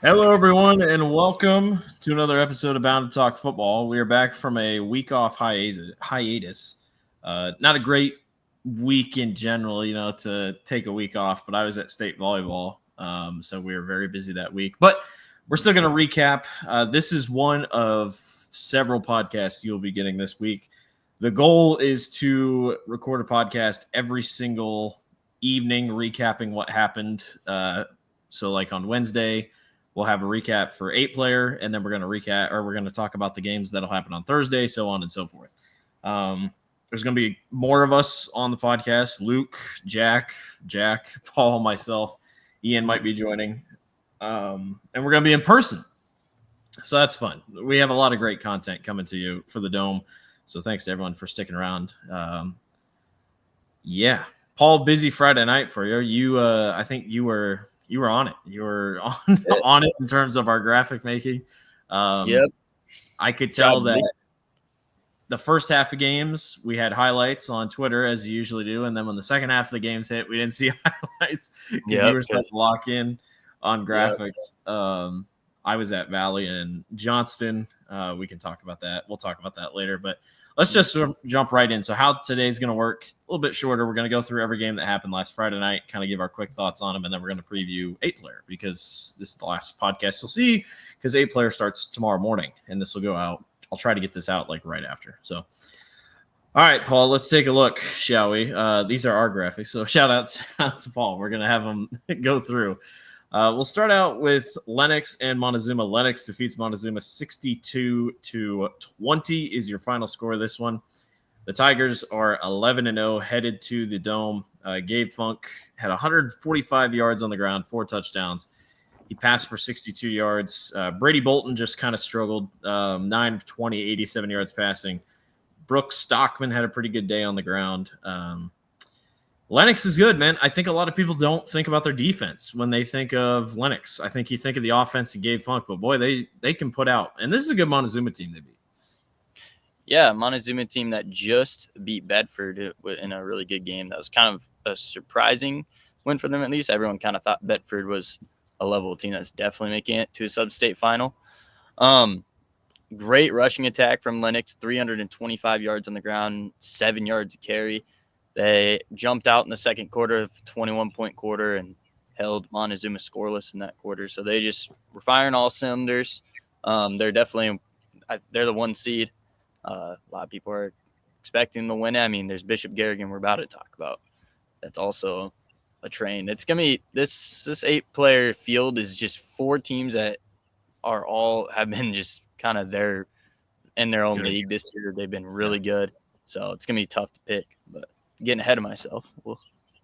Hello, everyone, and welcome to another episode of Bound to Talk Football. We are back from a week off hiatus. Not a great week in general, to take a week off, but I was at state volleyball, so we were very busy that week. But we're still going to recap. This is one of several podcasts you'll be getting this week. The goal is to record a podcast every single evening, recapping what happened. So, like on Wednesday, we'll have a recap for 8-player, and then we're going to talk about the games that'll happen on Thursday, so on and so forth. There's going to be more of us on the podcast. Luke, Jack, Paul, myself, Ian might be joining. And we're going to be in person. So that's fun. We have a lot of great content coming to you for the Dome. So thanks to everyone for sticking around. Paul, busy Friday night for you. I think you were on it. You were on it in terms of our graphic making. Yep. I could tell that the first half of games, we had highlights on Twitter, as you usually do. And then when the second half of the games hit, we didn't see highlights because you were supposed to lock in on graphics. Yep. I was at Valley and Johnston. We can talk about that. We'll talk about that later. But let's just jump right in. So how today's going to work, a little bit shorter. We're going to go through every game that happened last Friday night, kind of give our quick thoughts on them, and then we're going to preview 8-player because this is the last podcast you'll see because 8-player starts tomorrow morning, and this will go out. I'll try to get this out like right after. So, all right, Paul, let's take a look, shall we? These are our graphics, so shout out to Paul. We're going to have them go through. We'll start out with Lennox and Montezuma. Lennox defeats Montezuma 62-20 is your final score of this one. The Tigers are 11-0, headed to the Dome. Gabe Funk had 145 yards on the ground, 4 touchdowns. He passed for 62 yards. Brady Bolton just kind of struggled, 9 of 20, 87 yards passing. Brooks Stockman had a pretty good day on the ground. Lennox is good, man. I think a lot of people don't think about their defense when they think of Lennox. I think you think of the offense and Gabe Funk, but boy, they can put out. And this is a good Montezuma team they beat. Yeah, Montezuma team that just beat Bedford in a really good game. That was kind of a surprising win for them, at least. Everyone kind of thought Bedford was a level team that's definitely making it to a sub-state final. Great rushing attack from Lennox, 325 yards on the ground, 7 yards to carry. They jumped out in the second quarter of 21-point quarter and held Montezuma scoreless in that quarter. So they just were firing all cylinders. They're the 1 seed. A lot of people are expecting to win. I mean, there's Bishop Garrigan we're about to talk about. That's also a train. It's going to be this 8-player field is just 4 teams that have been just kind of in their own league this year. They've been really good. So it's going to be tough to pick, but getting ahead of myself. We'll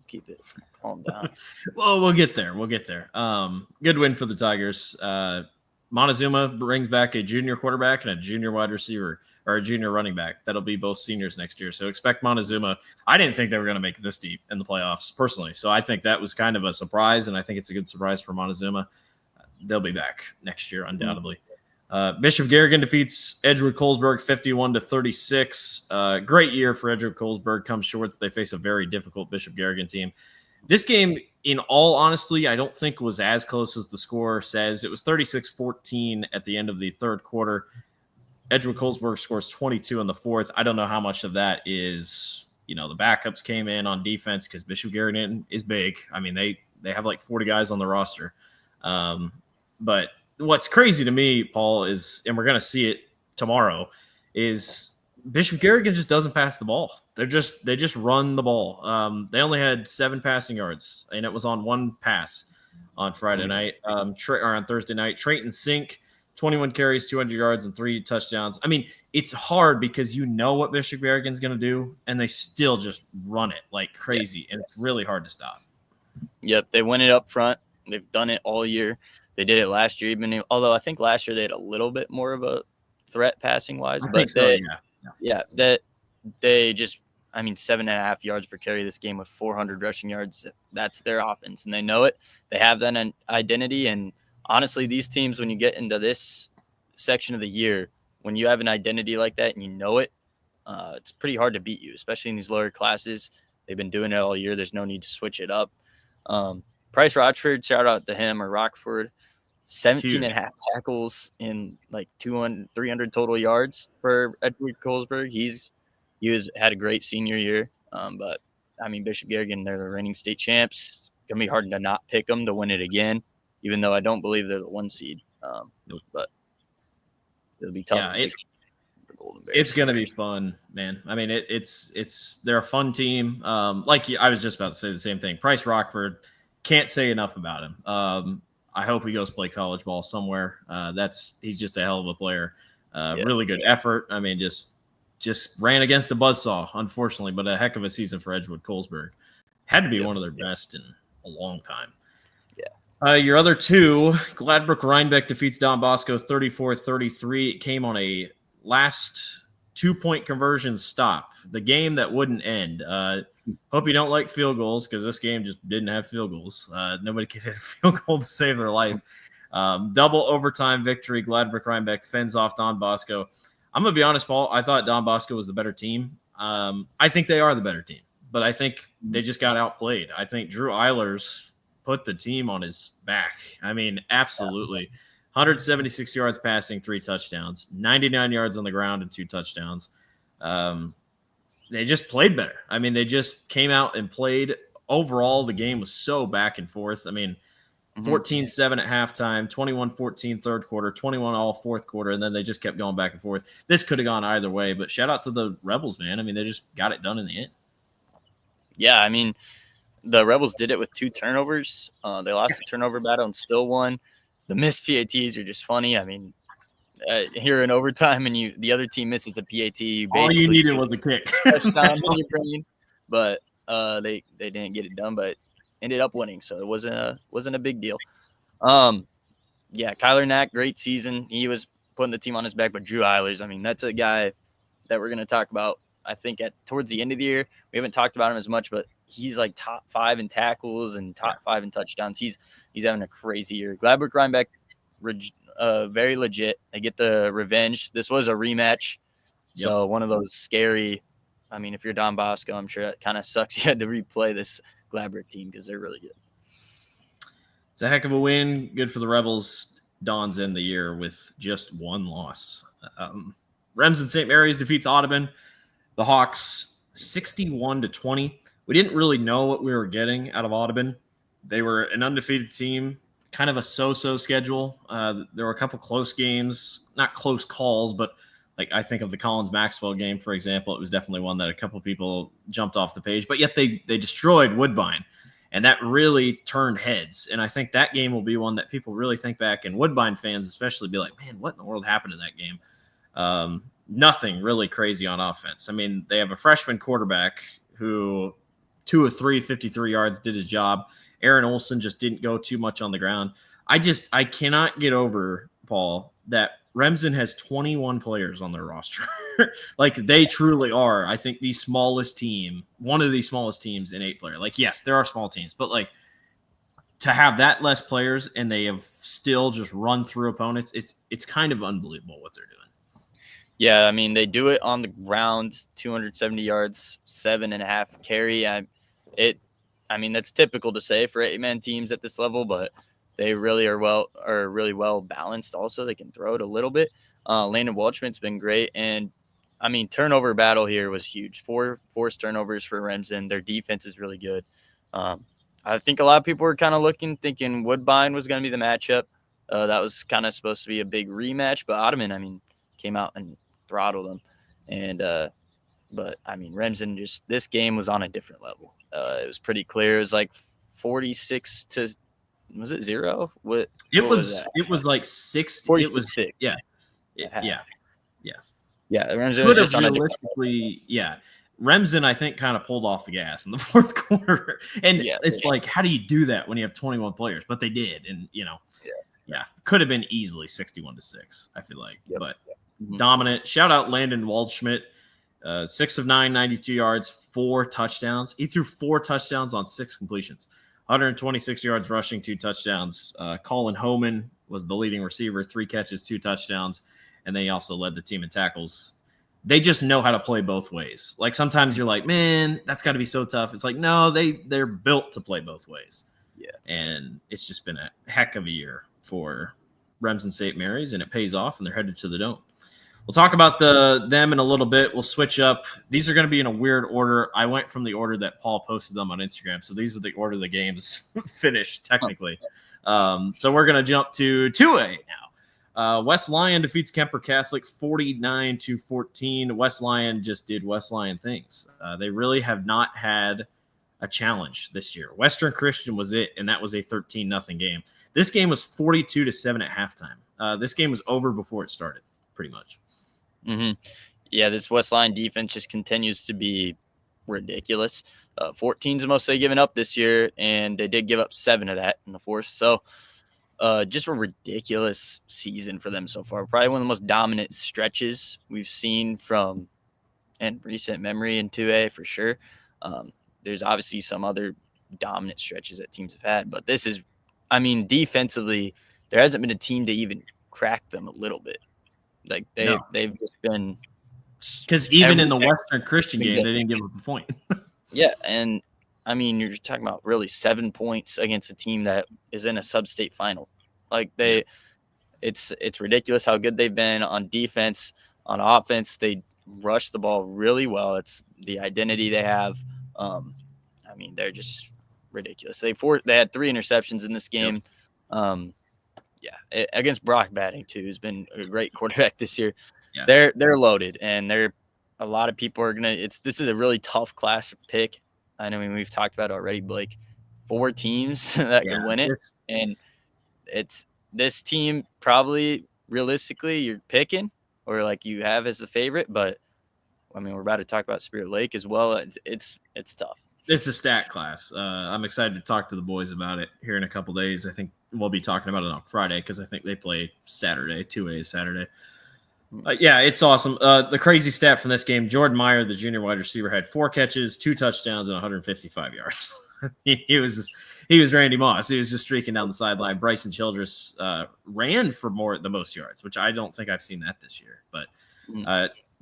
keep it calm down. Well, we'll get there. Good win for the Tigers. Montezuma brings back a junior quarterback and a junior wide receiver or a junior running back. That'll be both seniors next year. So expect Montezuma. I didn't think they were going to make it this deep in the playoffs personally. So I think that was kind of a surprise, and I think it's a good surprise for Montezuma. They'll be back next year, undoubtedly. Bishop Garrigan defeats Edgewood Colesburg 51-36. Great year for Edgewood Colesburg. Comes short. They face a very difficult Bishop Garrigan team. This game, in all honesty, I don't think was as close as the score says. It was 36-14 at the end of the third quarter. Edgewood Colesburg scores 22 in the fourth. I don't know how much of that is, the backups came in on defense because Bishop Garrigan is big. I mean, they have like 40 guys on the roster. But what's crazy to me, Paul, is, and we're going to see it tomorrow, is Bishop Garrigan just doesn't pass the ball. They just run the ball. They only had 7 passing yards, and it was on 1 pass on Friday night, or on Thursday night. Trayton Sink, 21 carries, 200 yards, and 3 touchdowns. I mean, it's hard because you know what Bishop Garrigan's going to do, and they still just run it like crazy, and it's really hard to stop. Yep, they win it up front. They've done it all year. They did it last year, although I think last year they had a little bit more of a threat passing-wise. They just, 7.5 yards per carry this game with 400 rushing yards. That's their offense, and they know it. They have that identity, and honestly, these teams, when you get into this section of the year, when you have an identity like that and you know it, it's pretty hard to beat you, especially in these lower classes. They've been doing it all year. There's no need to switch it up. Price Rochford, shout out to him, or Rockford. 17 and a half tackles in like 200, 300 total yards for Edward Colesberg. He had a great senior year. But I mean, Bishop Garrigan, they're the reigning state champs. It's gonna be hard to not pick them to win it again, even though I don't believe they're the 1 seed. But it'll be tough to pick the Golden Bears. It's gonna be fun, man. I mean, they're a fun team. Like I was just about to say the same thing. Price Rockford, can't say enough about him. I hope he goes play college ball somewhere. He's just a hell of a player. Really good effort. I mean, just ran against the buzzsaw, unfortunately, but a heck of a season for Edgewood Colesberg. Had to be one of their best in a long time. Yeah. Your other two, Gladbrook-Reinbeck defeats Don Bosco 34-33. It came on a last 2-point conversion stop. The game that wouldn't end. Hope you don't like field goals because this game just didn't have field goals. Nobody could hit a field goal to save their life. Double overtime victory. Gladbrook-Reinbeck fends off Don Bosco. I'm going to be honest, Paul. I thought Don Bosco was the better team. I think they are the better team, but I think they just got outplayed. I think Drew Eilers put the team on his back. I mean, absolutely. 176 yards passing, 3 touchdowns, 99 yards on the ground and 2 touchdowns. They just played better. I mean, they just came out and played. Overall, the game was so back and forth. I mean, 14-7 at halftime, 21-14 third quarter, 21 all fourth quarter, and then they just kept going back and forth. This could have gone either way, but shout out to the Rebels, man. I mean, they just got it done in the end. Yeah, I mean, the Rebels did it with 2 turnovers. They lost the turnover battle and still won. The missed PATs are just funny. I mean, here in overtime and the other team misses a PAT. All you needed was a kick. Touchdown in your brain, but they didn't get it done, but ended up winning, so it wasn't a big deal. Yeah, Kyler Knack, great season. He was putting the team on his back, but Drew Eilers, I mean, that's a guy that we're going to talk about, I think, towards the end of the year. We haven't talked about him as much, but he's like top 5 in tackles and top 5 in touchdowns. He's having a crazy year. Gladbrook-Reinbeck, very legit. They get the revenge. This was a rematch, so one of those scary. I mean, if you're Don Bosco, I'm sure it kind of sucks you had to replay this Gladbrook team because they're really good. It's a heck of a win. Good for the Rebels. Don's in the year with just 1 loss. Remsen St. Mary's defeats Audubon. The Hawks 61-20. We didn't really know what we were getting out of Audubon. They were an undefeated team, kind of a so-so schedule. There were a couple close games, not close calls, but like I think of the Collins-Maxwell game, for example. It was definitely one that a couple people jumped off the page, but yet they destroyed Woodbine, and that really turned heads. And I think that game will be one that people really think back, and Woodbine fans especially be like, man, what in the world happened to that game? Nothing really crazy on offense. I mean, they have a freshman quarterback who 2 of 3, 53 yards, did his job. Aaron Olson just didn't go too much on the ground. I cannot get over, Paul, that Remsen has 21 players on their roster. Like, they truly are, I think, the smallest team, one of the smallest teams in 8-player. Like, yes, there are small teams, but like to have that less players and they have still just run through opponents, it's kind of unbelievable what they're doing. Yeah, I mean, they do it on the ground, 270 yards, 7.5 carry. I mean, that's typical to say for 8-man teams at this level, but they really are really well balanced. Also, they can throw it a little bit. Landon Welchman's been great, and I mean, turnover battle here was huge. 4 forced turnovers for Remsen. Their defense is really good. I think a lot of people were kind of thinking Woodbine was going to be the matchup. That was kind of supposed to be a big rematch, but Ottoman, I mean, came out and throttled them. And but I mean, Remsen this game was on a different level. It was pretty clear. It was like 46 to. Was it 0? What was that? It was like 60. It was 6. Yeah. Remsen was just on a realistically, Remsen, I think, kind of pulled off the gas in the fourth quarter. And it's like, how do you do that when you have 21 players? But they did. And, could have been easily 61-6, I feel like. But dominant. Shout out Landon Waldschmidt. 6 of 9, 92 yards, 4 touchdowns. He threw 4 touchdowns on 6 completions. 126 yards rushing, 2 touchdowns. Colin Homan was the leading receiver, 3 catches, 2 touchdowns. And then he also led the team in tackles. They just know how to play both ways. Like, sometimes you're like, man, that's got to be so tough. It's like, no, they're built to play both ways. Yeah. And it's just been a heck of a year for Remsen St. Mary's, and it pays off, and they're headed to the Dome. We'll talk about them in a little bit. We'll switch up. These are going to be in a weird order. I went from the order that Paul posted them on Instagram, so these are the order the games finished technically. So we're going to jump to 2A now. West Lyon defeats Kemper Catholic 49-14. West Lyon just did West Lyon things. They really have not had a challenge this year. Western Christian was it, and that was a 13-0 game. This game was 42-7 at halftime. This game was over before it started, pretty much. Mm-hmm. Yeah, this West Line defense just continues to be ridiculous. 14's the most they've given up this year, and they did give up 7 of that in the fourth. So just a ridiculous season for them so far. Probably one of the most dominant stretches we've seen from in recent memory in 2A for sure. There's obviously some other dominant stretches that teams have had, but this is, I mean, defensively, there hasn't been a team to even crack them a little bit. Like they've just been, because even in the Western Christian game, they didn't give up a point. Yeah, and I mean, you're talking about really 7 points against a team that is in a sub-state final. Like it's ridiculous how good they've been on defense. On offense, they rush the ball really well. It's the identity they have. I mean, they're just ridiculous. They had 3 interceptions in this game. Yep. Against Brock Batting too, who's been a great quarterback this year. Yeah. They're loaded, and a lot of people are gonna. This is a really tough class to pick. I mean, we've talked about it already, Blake. 4 teams that can win it, and it's this team probably realistically you're picking or like you have as the favorite. But I mean, we're about to talk about Spirit Lake as well. It's tough. It's a stat class. I'm excited to talk to the boys about it here in a couple days. I think we'll be talking about it on Friday because I think they play Saturday. 2A is Saturday. Yeah, it's awesome. The crazy stat from this game, Jordan Meyer, the junior wide receiver, had 4 catches, 2 touchdowns, and 155 yards. he was Randy Moss. He was just streaking down the sideline. Bryson Childress ran for the most yards, which I don't think I've seen that this year. But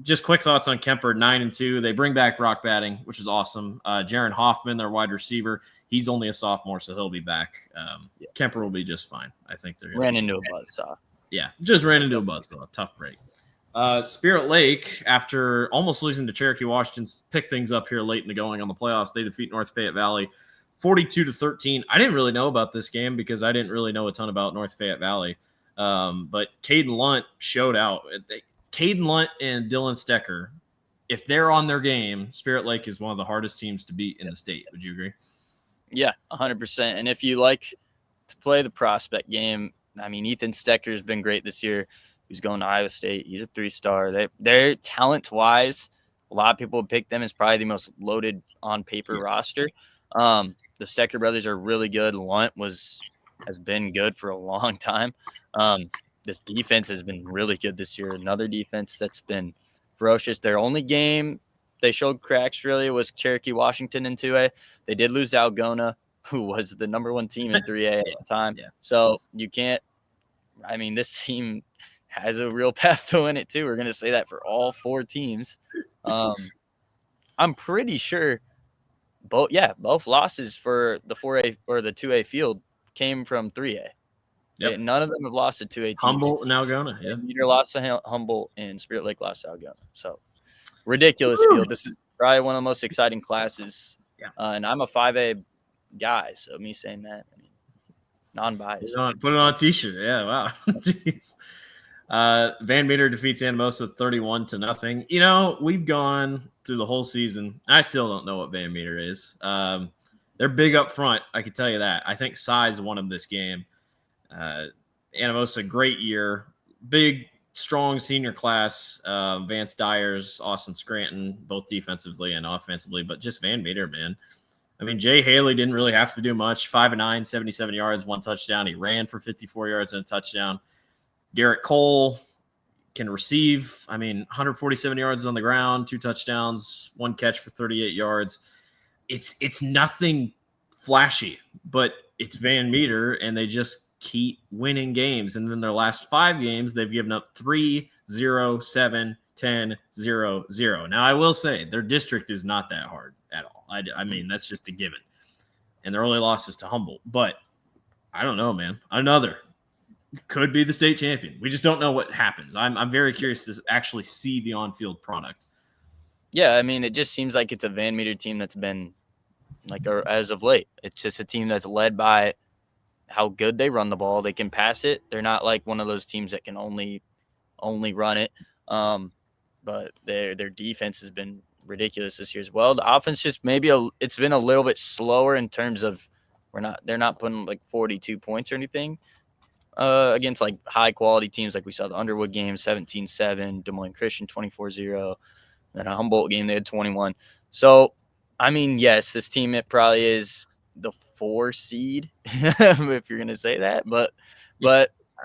just quick thoughts on Kemper, 9-2. They bring back Brock Batting, which is awesome. Jaron Hoffman, their wide receiver, he's only a sophomore, so he'll be back. Kemper will be just fine. I think they're ran into a buzzsaw. Yeah, just ran into a buzzsaw. Tough break. Spirit Lake, after almost losing to Cherokee Washington, picked things up here late in the going on the playoffs. They defeat North Fayette Valley 42-13. I didn't really know about this game because I didn't really know a ton about North Fayette Valley. But Caden Lunt showed out. Caden Lunt and Dylan Stecker, if they're on their game, Spirit Lake is one of the hardest teams to beat in the state. Would you agree? Yeah, 100%. And if you like to play the prospect game, I mean, Ethan Stecker has been great this year. He's going to Iowa State. He's a 3-star. They're talent-wise, a lot of people would pick them as probably the most loaded on-paper roster. The Stecker brothers are really good. Lunt has been good for a long time. This defense has been really good this year. Another defense that's been ferocious. Their only game they showed cracks really was Cherokee Washington in 2A. They did lose to Algona, who was the number 1 team in 3A at the time. Yeah. So you can't – I mean, this team has a real path to win it too. We're going to say that for all 4 teams. I'm pretty sure both losses for the 4A or the 2A field came from 3A. Yep. None of them have lost to 2A teams. Humboldt and Algona. Yeah. Meter lost to Humboldt and Spirit Lake lost to Algona. So ridiculous field. This is probably one of the most exciting classes. Yeah. And I'm a 5A guy, so me saying that, I mean, non-biased. Put it on a t-shirt. Yeah, wow. Jeez. Van Meter defeats Anamosa 31-0. You know, we've gone through the whole season. I still don't know what Van Meter is. They're big up front, I can tell you that. I think size won them this game. Anamosa, great year. Big, strong senior class. Vance Dyers, Austin Scranton, both defensively and offensively, but just Van Meter, man. I mean, Jay Haley didn't really have to do much. 5-9, 77 yards, 1 touchdown. He ran for 54 yards and a touchdown. Garrett Cole can receive. I mean, 147 yards on the ground, 2 touchdowns, 1 catch for 38 yards. It's nothing flashy, but it's Van Meter, and they just keep winning games. And then their last 5 games, they've given up 3, 0, 7, 10, 0, 0. Now, I will say their district is not that hard at all. I mean, that's just a given. and their only loss is to Humboldt. But I don't know, man. Another could be the state champion. We just don't know what happens. I'm very curious to actually see the on-field product. Yeah, I mean, it just seems like it's a Van Meter team that's been like as of late. It's just a team that's led by how good they run the ball. They can pass it. They're not like one of those teams that can only run it. But their defense has been ridiculous this year as well. The offense just it's been a little bit slower in terms of they're not putting like 42 points or anything against like high quality teams like we saw the Underwood game 17-7, Des Moines Christian 24-0, then a Humboldt game they had 21. So I mean, yes, this team it probably is the 4 seed if you're gonna say that, but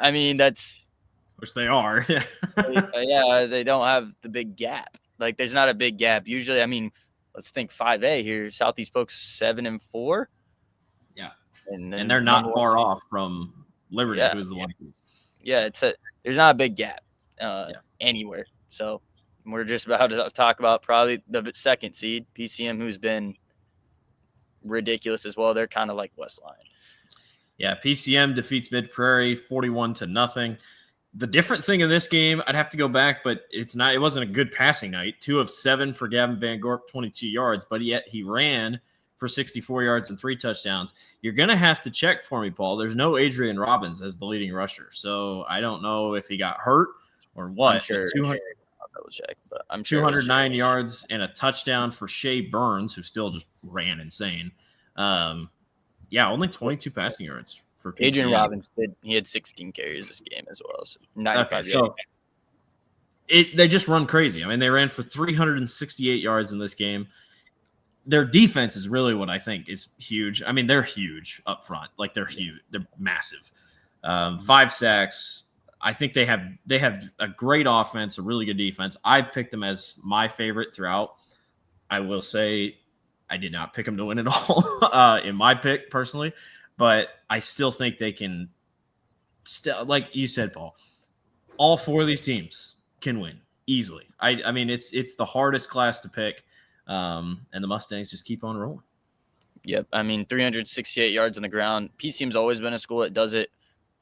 I mean that's which they are. yeah, they don't have the big gap. Like, there's not a big gap. Usually, I mean, let's think 5A here. Southeast Polk's 7-4. Yeah, and they're not far off from Liberty, who's the one. Yeah, there's not a big gap anywhere. So we're just about to talk about probably the second seed, PCM, who's been ridiculous as well. They're kind of like West Lyon. Yeah, PCM defeats Mid Prairie 41-0. The different thing in this game, I'd have to go back, but it wasn't a good passing night. 2 of 7 for Gavin Van Gorp, 22 yards, but yet he ran for 64 yards and 3 touchdowns. You're going to have to check for me, Paul. There's no Adrian Robbins as the leading rusher, so I don't know if he got hurt or what. I'm sure. I'll double check, but I'm sure 209 yards and a touchdown for Shea Burns, who still just ran insane. Only 22 passing yards for PCM. Adrian Robbins he had 16 carries this game as well. So 95 so they just run crazy. I mean, they ran for 368 yards in this game. Their defense is really what I think is huge. I mean, they're huge up front. Like, they're huge. They're massive. 5 sacks. I think they have a great offense, a really good defense. I've picked them as my favorite throughout. I will say I did not pick them to win it all in my pick personally, but I still think they can like you said, Paul, all 4 of these teams can win easily. I mean, it's the hardest class to pick. And the Mustangs just keep on rolling. Yep. I mean, 368 yards on the ground. PCM's always been a school that does it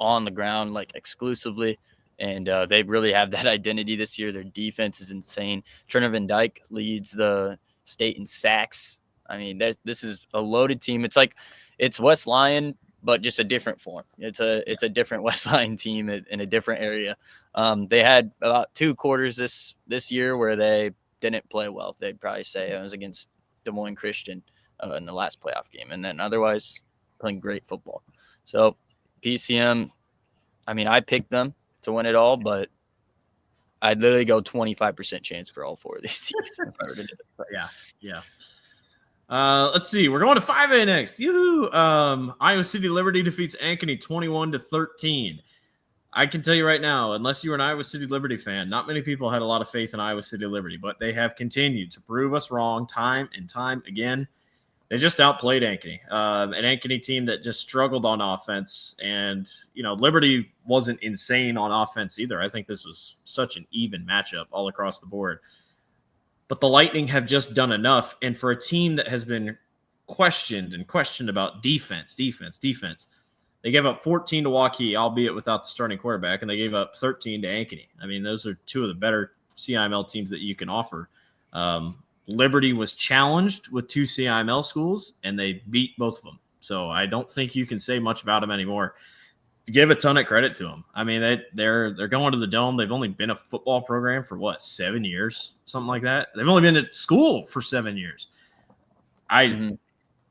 on the ground, like exclusively. And they really have that identity this year. Their defense is insane. Turner Van Dyke leads the state in sacks. I mean, this is a loaded team. It's West Lyon, but just a different form. It's a different West Lyon team in a different area. They had about 2 quarters this year where they didn't play well. They'd probably say it was against Des Moines Christian in the last playoff game, and then otherwise playing great football. So PCM, I mean, I picked them to win it all, but I'd literally go 25% chance for all 4 of these teams if I were to do it. Yeah. Let's see. We're going to 5A next. Yoo-hoo! Iowa City Liberty defeats Ankeny 21-13. I can tell you right now, unless you were an Iowa City Liberty fan, not many people had a lot of faith in Iowa City Liberty, but they have continued to prove us wrong time and time again. They just outplayed Ankeny, an Ankeny team that just struggled on offense. And, Liberty wasn't insane on offense either. I think this was such an even matchup all across the board. But the Lightning have just done enough. And for a team that has been questioned about defense, they gave up 14 to Waukee, albeit without the starting quarterback, and they gave up 13 to Ankeny. I mean, those are 2 of the better CIML teams that you can offer. Liberty was challenged with 2 CIML schools, and they beat both of them. So I don't think you can say much about them anymore. Give a ton of credit to them. I mean, they're going to the Dome. They've only been a football program for 7 years, something like that. They've only been at school for 7 years.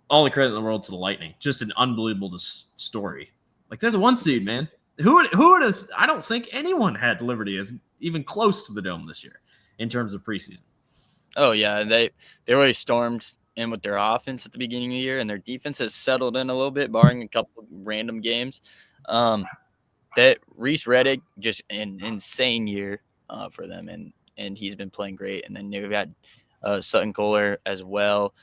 All the credit in the world to the Lightning. Just an unbelievable story. Like, they're the 1 seed, man. Who would have? I don't think anyone had Liberty as even close to the Dome this year in terms of preseason. Oh yeah, they really stormed in with their offense at the beginning of the year, and their defense has settled in a little bit, barring a couple of random games. That Reese Reddick, just an insane year for them, and he's been playing great. And then they've got Sutton Kohler as well.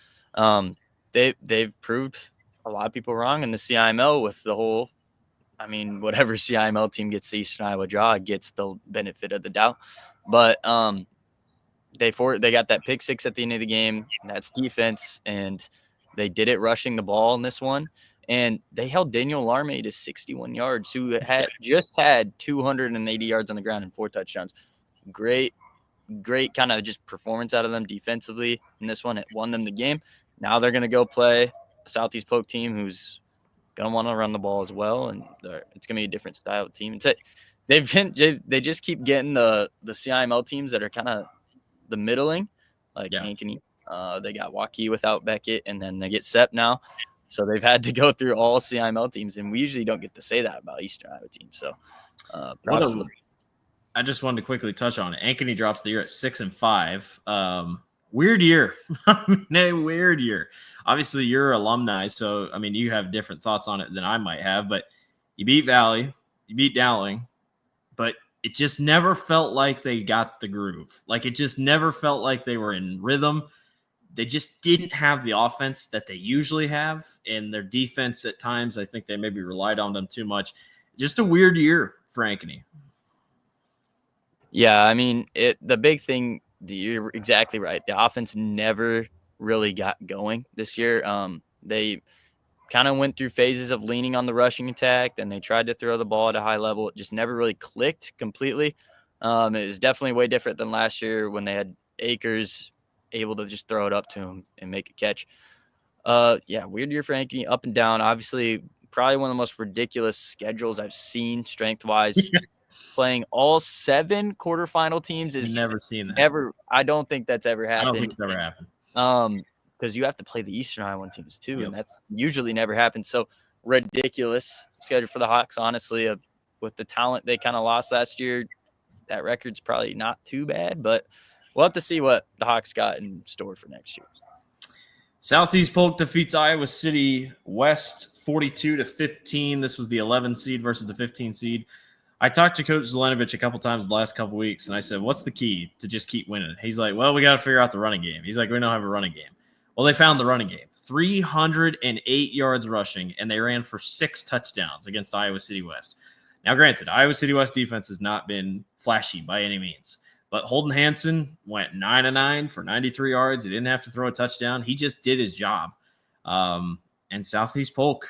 They've proved a lot of people wrong in the CIML with the whole. I mean, whatever CIML team gets the Eastern Iowa draw gets the benefit of the doubt, but they got that pick 6 at the end of the game. And that's defense, and They did it rushing the ball in this one, and they held Daniel Larme to 61 yards, who had just had 280 yards on the ground and 4 touchdowns. Great kind of just performance out of them defensively in this one. It won them the game. Now they're going to go play a Southeast Polk team who's going to want to run the ball as well, and it's going to be a different style of team. They just keep getting the CIML teams that are kind of the middling, like Ankeny. They got Waukee without Beckett, and then they get SEP now. So they've had to go through all CIML teams, and we usually don't get to say that about Eastern Iowa teams. So props to them. I just wanted to quickly touch on it. Ankeny drops the year at 6-5. Weird year. A weird year. Obviously, you're alumni, so I mean, you have different thoughts on it than I might have. But you beat Valley, you beat Dowling, but it just never felt like they got the groove. Like, it just never felt like they were in rhythm. They just didn't have the offense that they usually have, and their defense at times, I think they maybe relied on them too much. Just a weird year for Ankeny. Yeah, I mean, the big thing, you're exactly right. The offense never really got going this year. They kind of went through phases of leaning on the rushing attack, then they tried to throw the ball at a high level. It just never really clicked completely. It was definitely way different than last year when they had Akers able to just throw it up to him and make a catch. Yeah, weird year for Ankeny, up and down. Obviously, probably one of the most ridiculous schedules I've seen strength-wise. Playing all 7 quarterfinal teams is never seen that. I don't think that's ever happened. I don't think it's ever happened. Because you have to play the Eastern Iowa teams too, and that's usually never happened. So ridiculous schedule for the Hawks, honestly. With the talent they kind of lost last year, that record's probably not too bad, but we'll have to see what the Hawks got in store for next year. Southeast Polk defeats Iowa City West 42-15. This was the 11 seed versus the 15 seed. I talked to Coach Zelenovich a couple times the last couple weeks, and I said, what's the key to just keep winning? He's like, well, we got to figure out the running game. He's like, we don't have a running game. Well, they found the running game. 308 yards rushing, and they ran for 6 touchdowns against Iowa City West. Now, granted, Iowa City West defense has not been flashy by any means, but Holden Hansen went 9-9 for 93 yards. He didn't have to throw a touchdown. He just did his job. And Southeast Polk,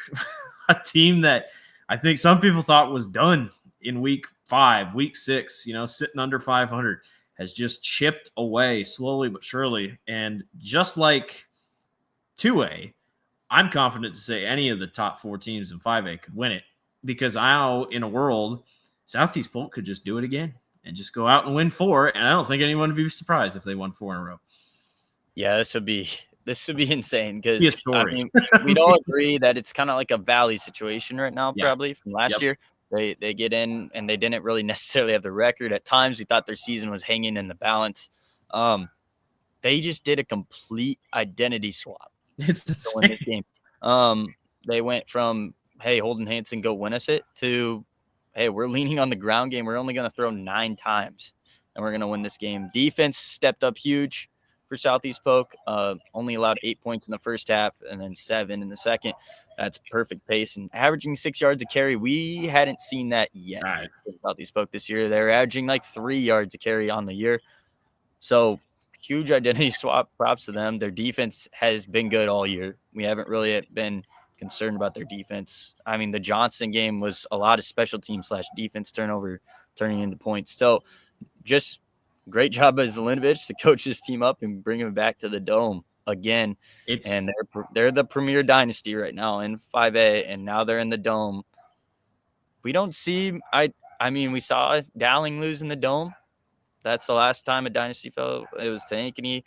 a team that I think some people thought was done in week 5, week 6, sitting under 500, has just chipped away slowly but surely. And just like 2A, I'm confident to say any of the top 4 teams in 5A could win it, because now in a world, Southeast Polk could just do it again and just go out and win 4. And I don't think anyone would be surprised if they won 4 in a row. Yeah, this would be insane, because I mean, we'd all agree that it's kind of like a Valley situation right now, probably from last year. They get in, and they didn't really necessarily have the record. At times, we thought their season was hanging in the balance. They just did a complete identity swap. It's insane. To win this game. They went from, hey, Holden Hansen, go win us it, to, hey, we're leaning on the ground game. We're only going to throw 9 times, and we're going to win this game. Defense stepped up huge for Southeast Polk. Only allowed 8 points in the first half and then 7 in the second. That's perfect pace. And averaging 6 yards a carry, we hadn't seen that yet. Right. Southeast Polk this year. They're averaging like 3 yards a carry on the year. So huge identity swap. Props to them. Their defense has been good all year. We haven't really been concerned about their defense. I mean, the Johnson game was a lot of special team / defense turnover turning into points. So just great job by Zelenovich to coach this team up and bring him back to the Dome again. And they're the premier dynasty right now in 5A, and now they're in the Dome. We don't see – I mean, we saw Dowling lose in the Dome. That's the last time a dynasty fell. It was to Ankeny.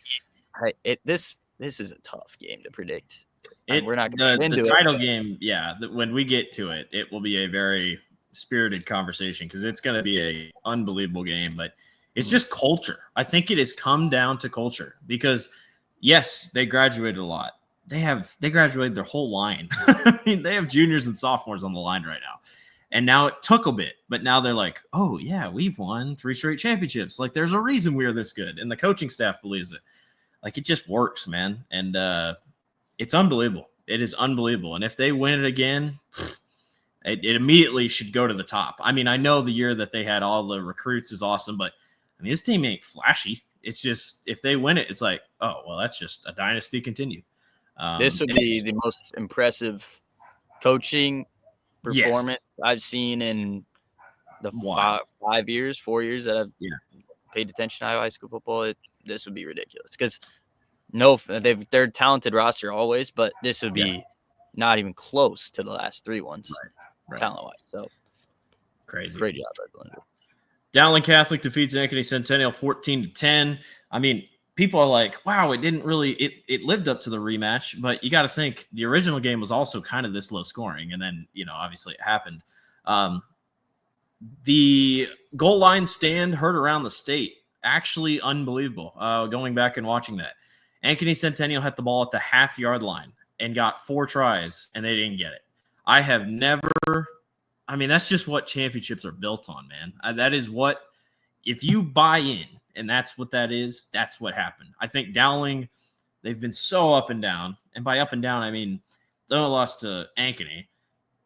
This is a tough game to predict. We're not going to into the title game. Yeah, when we get to it, it will be a very spirited conversation, because it's going to be a unbelievable game. But it's just culture. I think it has come down to culture, because yes, they graduated a lot. They graduated their whole line. I mean, they have juniors and sophomores on the line right now. And now it took a bit, but now they're like, oh, yeah, we've won 3 straight championships. Like, there's a reason we are this good. And the coaching staff believes it. Like, it just works, man. And it's unbelievable. It is unbelievable. And if they win it again, it immediately should go to the top. I mean, I know the year that they had all the recruits is awesome, but, I mean, this team ain't flashy. It's just, if they win it, it's like, oh, well, that's just a dynasty continued. This would be the most impressive coaching performance I've seen in the 4 years that I've paid attention to high school football. This would be ridiculous because they're a talented roster always, but this would be not even close to the last 3 ones, talent-wise. So crazy, great job, everyone. Dowling Catholic defeats Ankeny Centennial 14-10. I mean, people are like, wow, it didn't really it lived up to the rematch, but you got to think the original game was also kind of this low scoring, and then obviously it happened. The goal line stand heard around the state, actually unbelievable. Going back and watching that, Ankeny Centennial hit the ball at the half-yard line and got 4 tries, and they didn't get it. I have never. I mean, that's just what championships are built on, man. That is what, if you buy in, and that's what that is, that's what happened. I think Dowling, they've been so up and down. And by up and down, I mean, they only lost to Ankeny,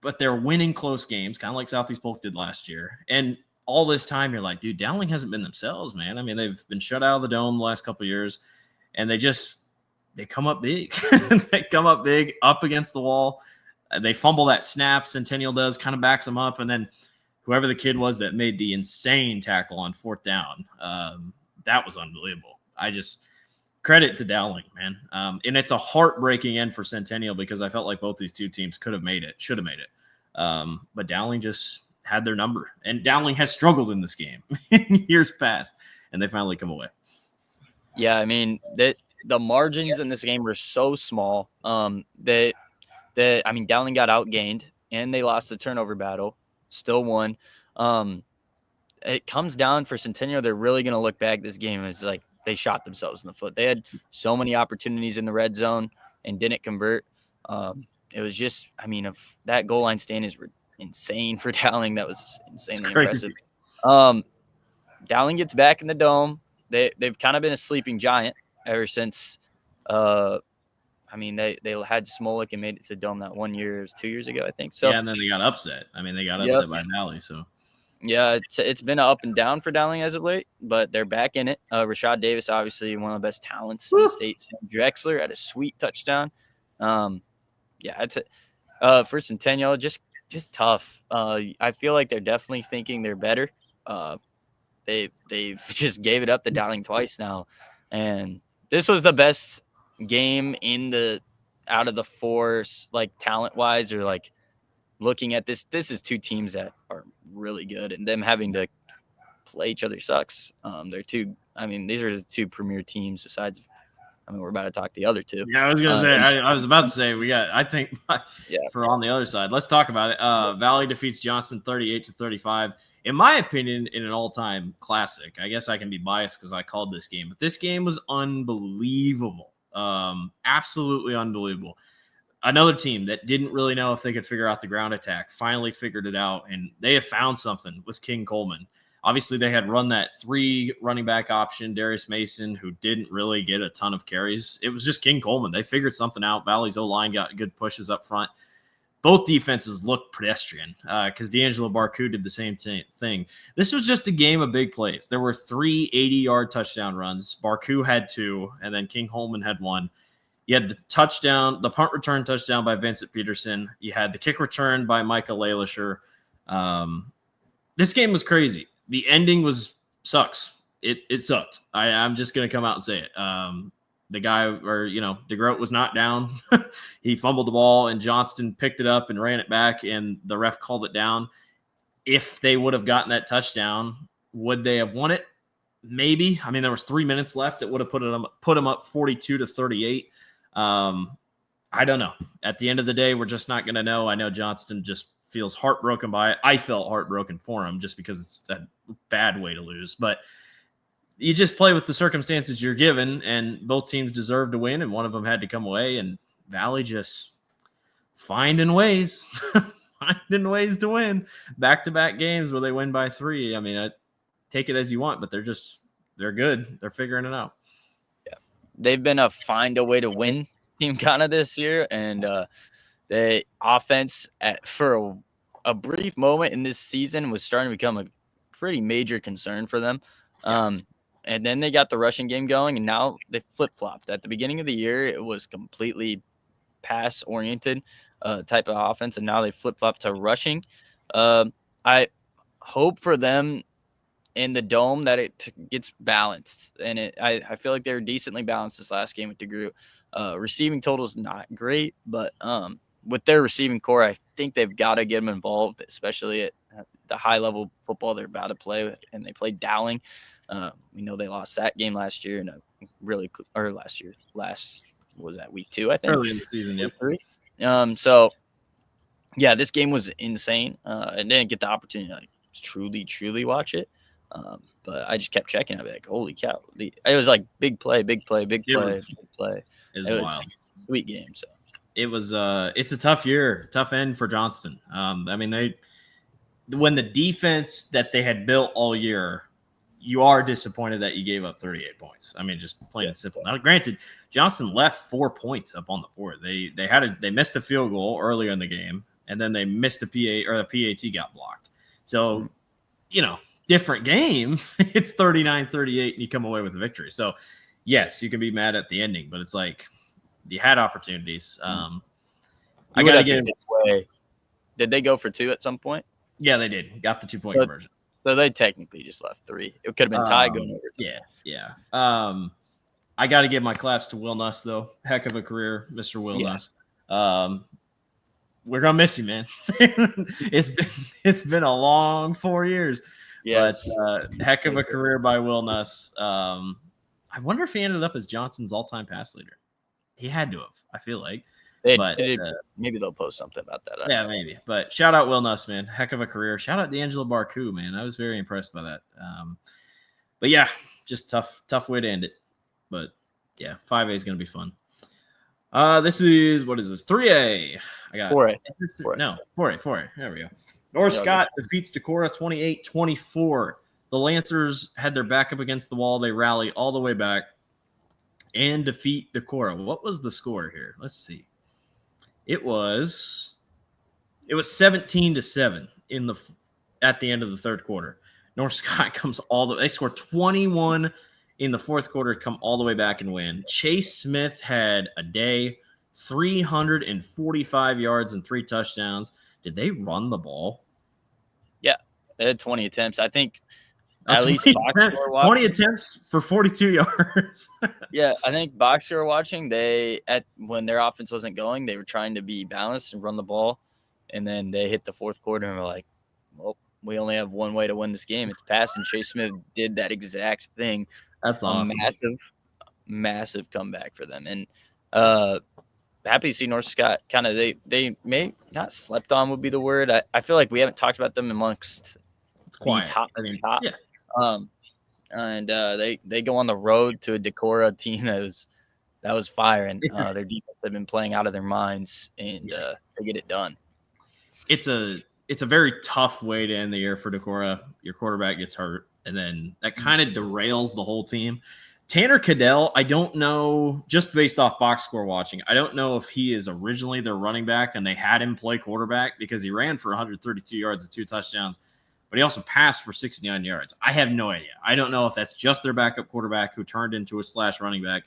but they're winning close games, kind of like Southeast Polk did last year. And all this time, you're like, dude, Dowling hasn't been themselves, man. I mean, they've been shut out of the dome the last couple of years, and they come up big. They come up big, up against the wall. They fumble that snap. Centennial does, kind of backs them up. And then whoever the kid was that made the insane tackle on 4th down, that was unbelievable. Credit to Dowling, man. And it's a heartbreaking end for Centennial because I felt like both these two teams should have made it. But Dowling just had their number. And Dowling has struggled in this game in years past, and they finally come away. Yeah, I mean, the margins in this game were so small. Dowling got outgained, and they lost the turnover battle. Still won. It comes down for Centennial. They're really going to look back this game as like they shot themselves in the foot. They had so many opportunities in the red zone and didn't convert. It was just, if that goal line stand is insane for Dowling. That was insanely impressive. Dowling gets back in the dome. They've kind of been a sleeping giant ever since. They had Smolik and made it to the dome that 1 year, 2 years ago, I think. So yeah, and then they got upset. They got upset by Valley. So yeah, it's been up and down for Dowling as of late, but they're back in it. Rashad Davis, obviously one of the best talents in the state. Sam Drexler had a sweet touchdown. It's for Centennial, just tough. I feel like they're definitely thinking they're better. They've just gave it up to Dowling twice now, and this was the best game out of the 4, like talent wise, or like looking at this is 2 teams that are really good, and them having to play each other sucks. These are the 2 premier teams besides, we're about to talk the other 2. Yeah, I was gonna say, I was about to say we got, I think for on the other side, let's talk about it. Valley defeats Johnston 38-35. In my opinion, in an all-time classic. I guess I can be biased because I called this game, but this game was unbelievable. Absolutely unbelievable. Another team that didn't really know if they could figure out the ground attack finally figured it out, and they have found something with King Coleman. Obviously, they had run that 3 running back option, Darius Mason, who didn't really get a ton of carries. It was just King Coleman. They figured something out. Valley's O-line got good pushes up front. Both defenses looked pedestrian because D'Angelo Barku did the same thing. This was just a game of big plays. There were 3 80-yard touchdown runs. Barku had 2, and then King Coleman had 1. You had the punt return touchdown by Vincent Peterson. You had the kick return by Micah Lalisher. This game was crazy. The ending sucks. It sucked. I'm just going to come out and say it. The guy, DeGroat was not down. He fumbled the ball, and Johnston picked it up and ran it back, and the ref called it down. If they would have gotten that touchdown, would they have won it? Maybe. There was 3 minutes left. It would have put them up 42-38. I don't know. At the end of the day, we're just not going to know. I know Johnston just feels heartbroken by it. I felt heartbroken for him just because it's a bad way to lose. But you just play with the circumstances you're given, and both teams deserve to win, and one of them had to come away, and Valley just finding ways to win back-to-back games where they win by 3. I take it as you want, but they're good. They're figuring it out. Yeah. They've been a find a way to win team kind of this year, and the offense for a brief moment in this season was starting to become a pretty major concern for them. And then they got the rushing game going, and now they flip-flopped. At the beginning of the year, it was completely pass-oriented type of offense, and now they flip-flop to rushing. I hope for them in the dome that it gets balanced, and I feel like they were decently balanced this last game with DeGroot. Receiving total is not great, but with their receiving core, I think they've got to get them involved, especially at the high-level football they're about to play, and they played Dowling. We know they lost that game last year, and last was that week 2, I think. Early in the season, yep. So, yeah, this game was insane. I didn't get the opportunity to truly watch it. But I just kept checking. I'd be like, holy cow. It was like big play. It was wild. A sweet game. So it was it's a tough year, tough end for Johnston. I mean, when the defense that they had built all year, you are disappointed that you gave up 38 points. I mean, just plain and simple. Now, granted, Johnston left 4 points up on the board. They missed a field goal earlier in the game, and then they missed a the PAT got blocked. So, different game. It's 39-38 and you come away with a victory. So yes, you can be mad at the ending, but it's like you had opportunities. I gotta get away. Did they go for 2 at some point? Yeah, they did. Got the 2-point conversion. So they technically just left 3. It could have been tied going over. Yeah. I got to give my claps to Will Nuss, though. Heck of a career, Mr. Will Nuss. We're gonna miss you, man. It's been a long 4 years. Yes. But heck of a career by Will Nuss. I wonder if he ended up as Johnson's all-time pass leader. He had to have, I feel like. Maybe they'll post something about that. Yeah, maybe. But shout out Will Nuss, man. Heck of a career. Shout out D'Angelo Barku, man. I was very impressed by that. But yeah, just tough way to end it. But yeah, 5A is going to be fun. This is, what is this? 3A. I got 4A. 4A. There we go. North Scott defeats Decorah 28-24. The Lancers had their back up against the wall. They rally all the way back and defeat Decorah. What was the score here? Let's see. It was 17-7 at the end of the third quarter. North Scott comes they score 21 in the fourth quarter, come all the way back and win. Chase Smith had a day, 345 yards and 3 touchdowns. Did they run the ball? Yeah, they had 20 attempts. I think at least 20 attempts for 42 yards. Yeah, I think Boxer were watching. When their offense wasn't going, they were trying to be balanced and run the ball. And then they hit the fourth quarter and were like, well, we only have one way to win this game. It's pass. And Chase Smith did that exact thing. That's awesome. Massive comeback for them. And happy to see North Scott kind of they may not slept on would be the word. I feel like we haven't talked about them amongst the top. Yeah. And they go on the road to a Decorah team that was firing. Their defense had been playing out of their minds, and they get it done. It's a very tough way to end the year for Decorah. Your quarterback gets hurt, and then that kind of derails the whole team. Tanner Cadell, I don't know, just based off box score watching, I don't know if he is originally their running back and they had him play quarterback because he ran for 132 yards and 2 touchdowns, but he also passed for 69 yards. I have no idea. I don't know if that's just their backup quarterback who turned into a slash running back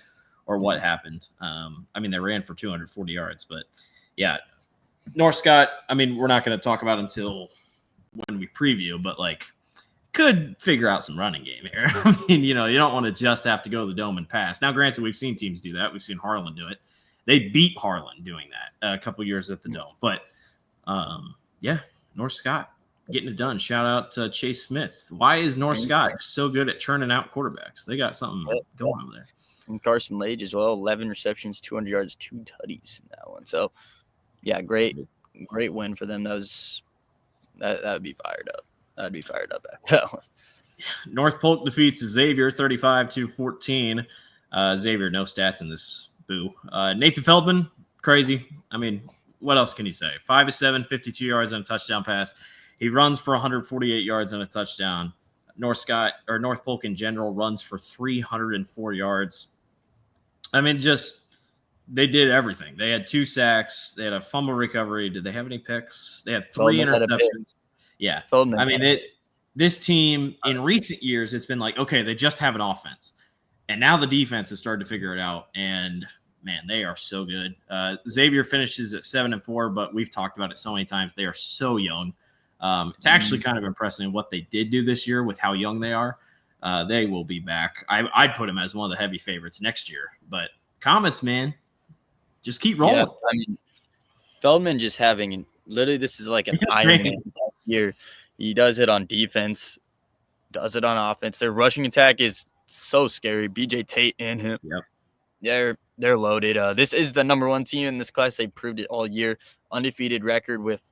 or what happened. I mean, they ran for 240 yards, but yeah, North Scott, I mean, we're not going to talk about until when we preview, but could figure out some running game here. I mean, you don't want to just have to go to the dome and pass. Now, granted, we've seen teams do that. We've seen Harlan do it. They beat Harlan doing that a couple years at the dome. But, yeah, North Scott getting it done. Shout out to Chase Smith. Why is North Scott so good at churning out quarterbacks? They got something going over there. And Carson Lage as well, 11 receptions, 200 yards, 2 tutties in that one. So, yeah, great win for them. That would be fired up. I'd be fired up after that one. North Polk defeats Xavier 35-14. Xavier, no stats in this boo. Nathan Feldman, crazy. I mean, what else can you say? 5 of 7, 52 yards and a touchdown pass. He runs for 148 yards and a touchdown. North Polk in general runs for 304 yards. I mean, they did everything. They had 2 sacks. They had a fumble recovery. Did they have any picks? They had 3 interceptions. Yeah. I mean, this team in recent years, it's been like, okay, they just have an offense. And now the defense has started to figure it out. And man, they are so good. Xavier finishes at 7-4, but we've talked about it so many times. They are so young. It's actually kind of impressive what they did do this year with how young they are. They will be back. I'd put them as one of the heavy favorites next year. But Comets, man, just keep rolling. Yeah, I mean, Feldman just having literally this is like an Iron Man year. He does it on defense, does it on offense. Their rushing attack is so scary. BJ Tate and him. Yep. They're loaded. This is the number one team in this class. They proved it all year. Undefeated record with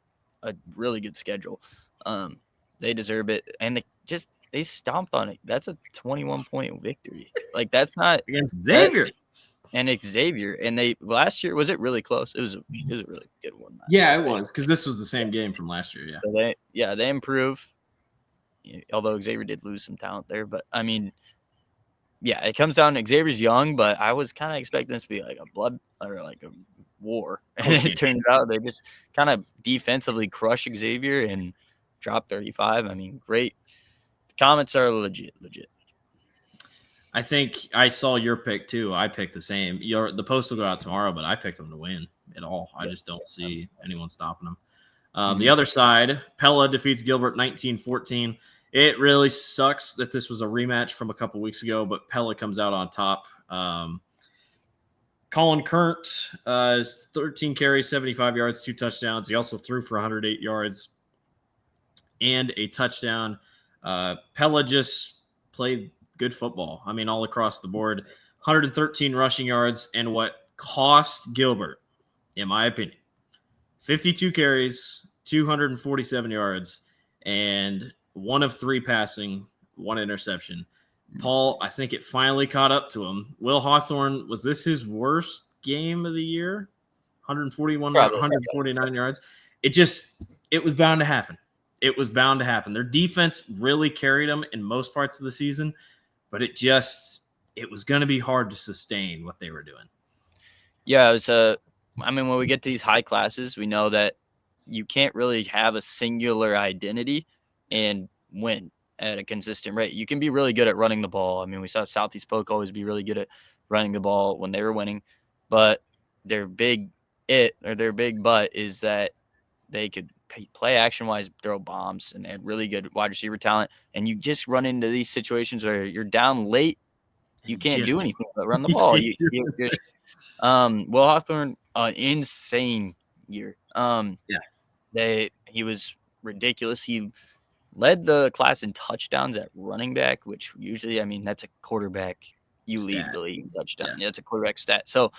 a really good schedule. They deserve it, and they stomped on it. That's a 21-point victory. Like that's not against Xavier. And Xavier, and they last year was it really close? It was a really good one. Yeah, it was because this was the same game from last year. Yeah, so they improve. Although Xavier did lose some talent there, but I mean, yeah, it comes down to Xavier's young, but I was kind of expecting this to be like a blood or like a war, and it turns out they just kind of defensively crush Xavier and drop 35. I mean, great. The Comets are legit. I think I saw your pick too. I picked the same. The post will go out tomorrow, but I picked them to win it all. I just don't see anyone stopping them. The other side, Pella defeats Gilbert 19-14. It really sucks that this was a rematch from a couple weeks ago, but Pella comes out on top. Colin Current is 13 carries, 75 yards, 2 touchdowns. He also threw for 108 yards and a touchdown. Pella just played good football. I mean, all across the board, 113 rushing yards, and what cost Gilbert, in my opinion, 52 carries, 247 yards, and 1 of 3 passing, 1 interception. Paul, I think it finally caught up to him. Will Hawthorne, was this his worst game of the year? 149 yards. It was bound to happen. It was bound to happen. Their defense really carried them in most parts of the season, but it was going to be hard to sustain what they were doing. Yeah, it was I mean, when we get to these high classes, we know that you can't really have a singular identity and win at a consistent rate. You can be really good at running the ball. I mean, we saw Southeast Polk always be really good at running the ball when they were winning, but their big but is that they could play action-wise, throw bombs, and they had really good wide receiver talent. And you just run into these situations where you're down late, you can't do anything but run the ball. Will Hawthorne, insane year. He was ridiculous. He led the class in touchdowns at running back, which usually, I mean, that's a quarterback. You lead the league in touchdown. Yeah, it's a quarterback stat. So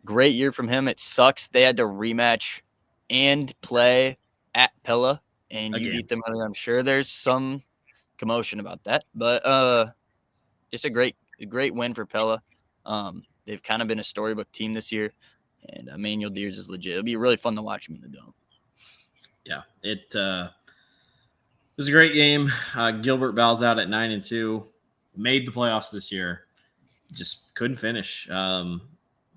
great year from him. It sucks they had to rematch and play at Pella, and you beat them. I'm sure there's some commotion about that, but it's a great win for Pella. They've kind of been a storybook team this year, and Emmanuel Deers is legit. It'll be really fun to watch him in the dome. Yeah, it was a great game. Gilbert bows out at 9-2, made the playoffs this year, just couldn't finish.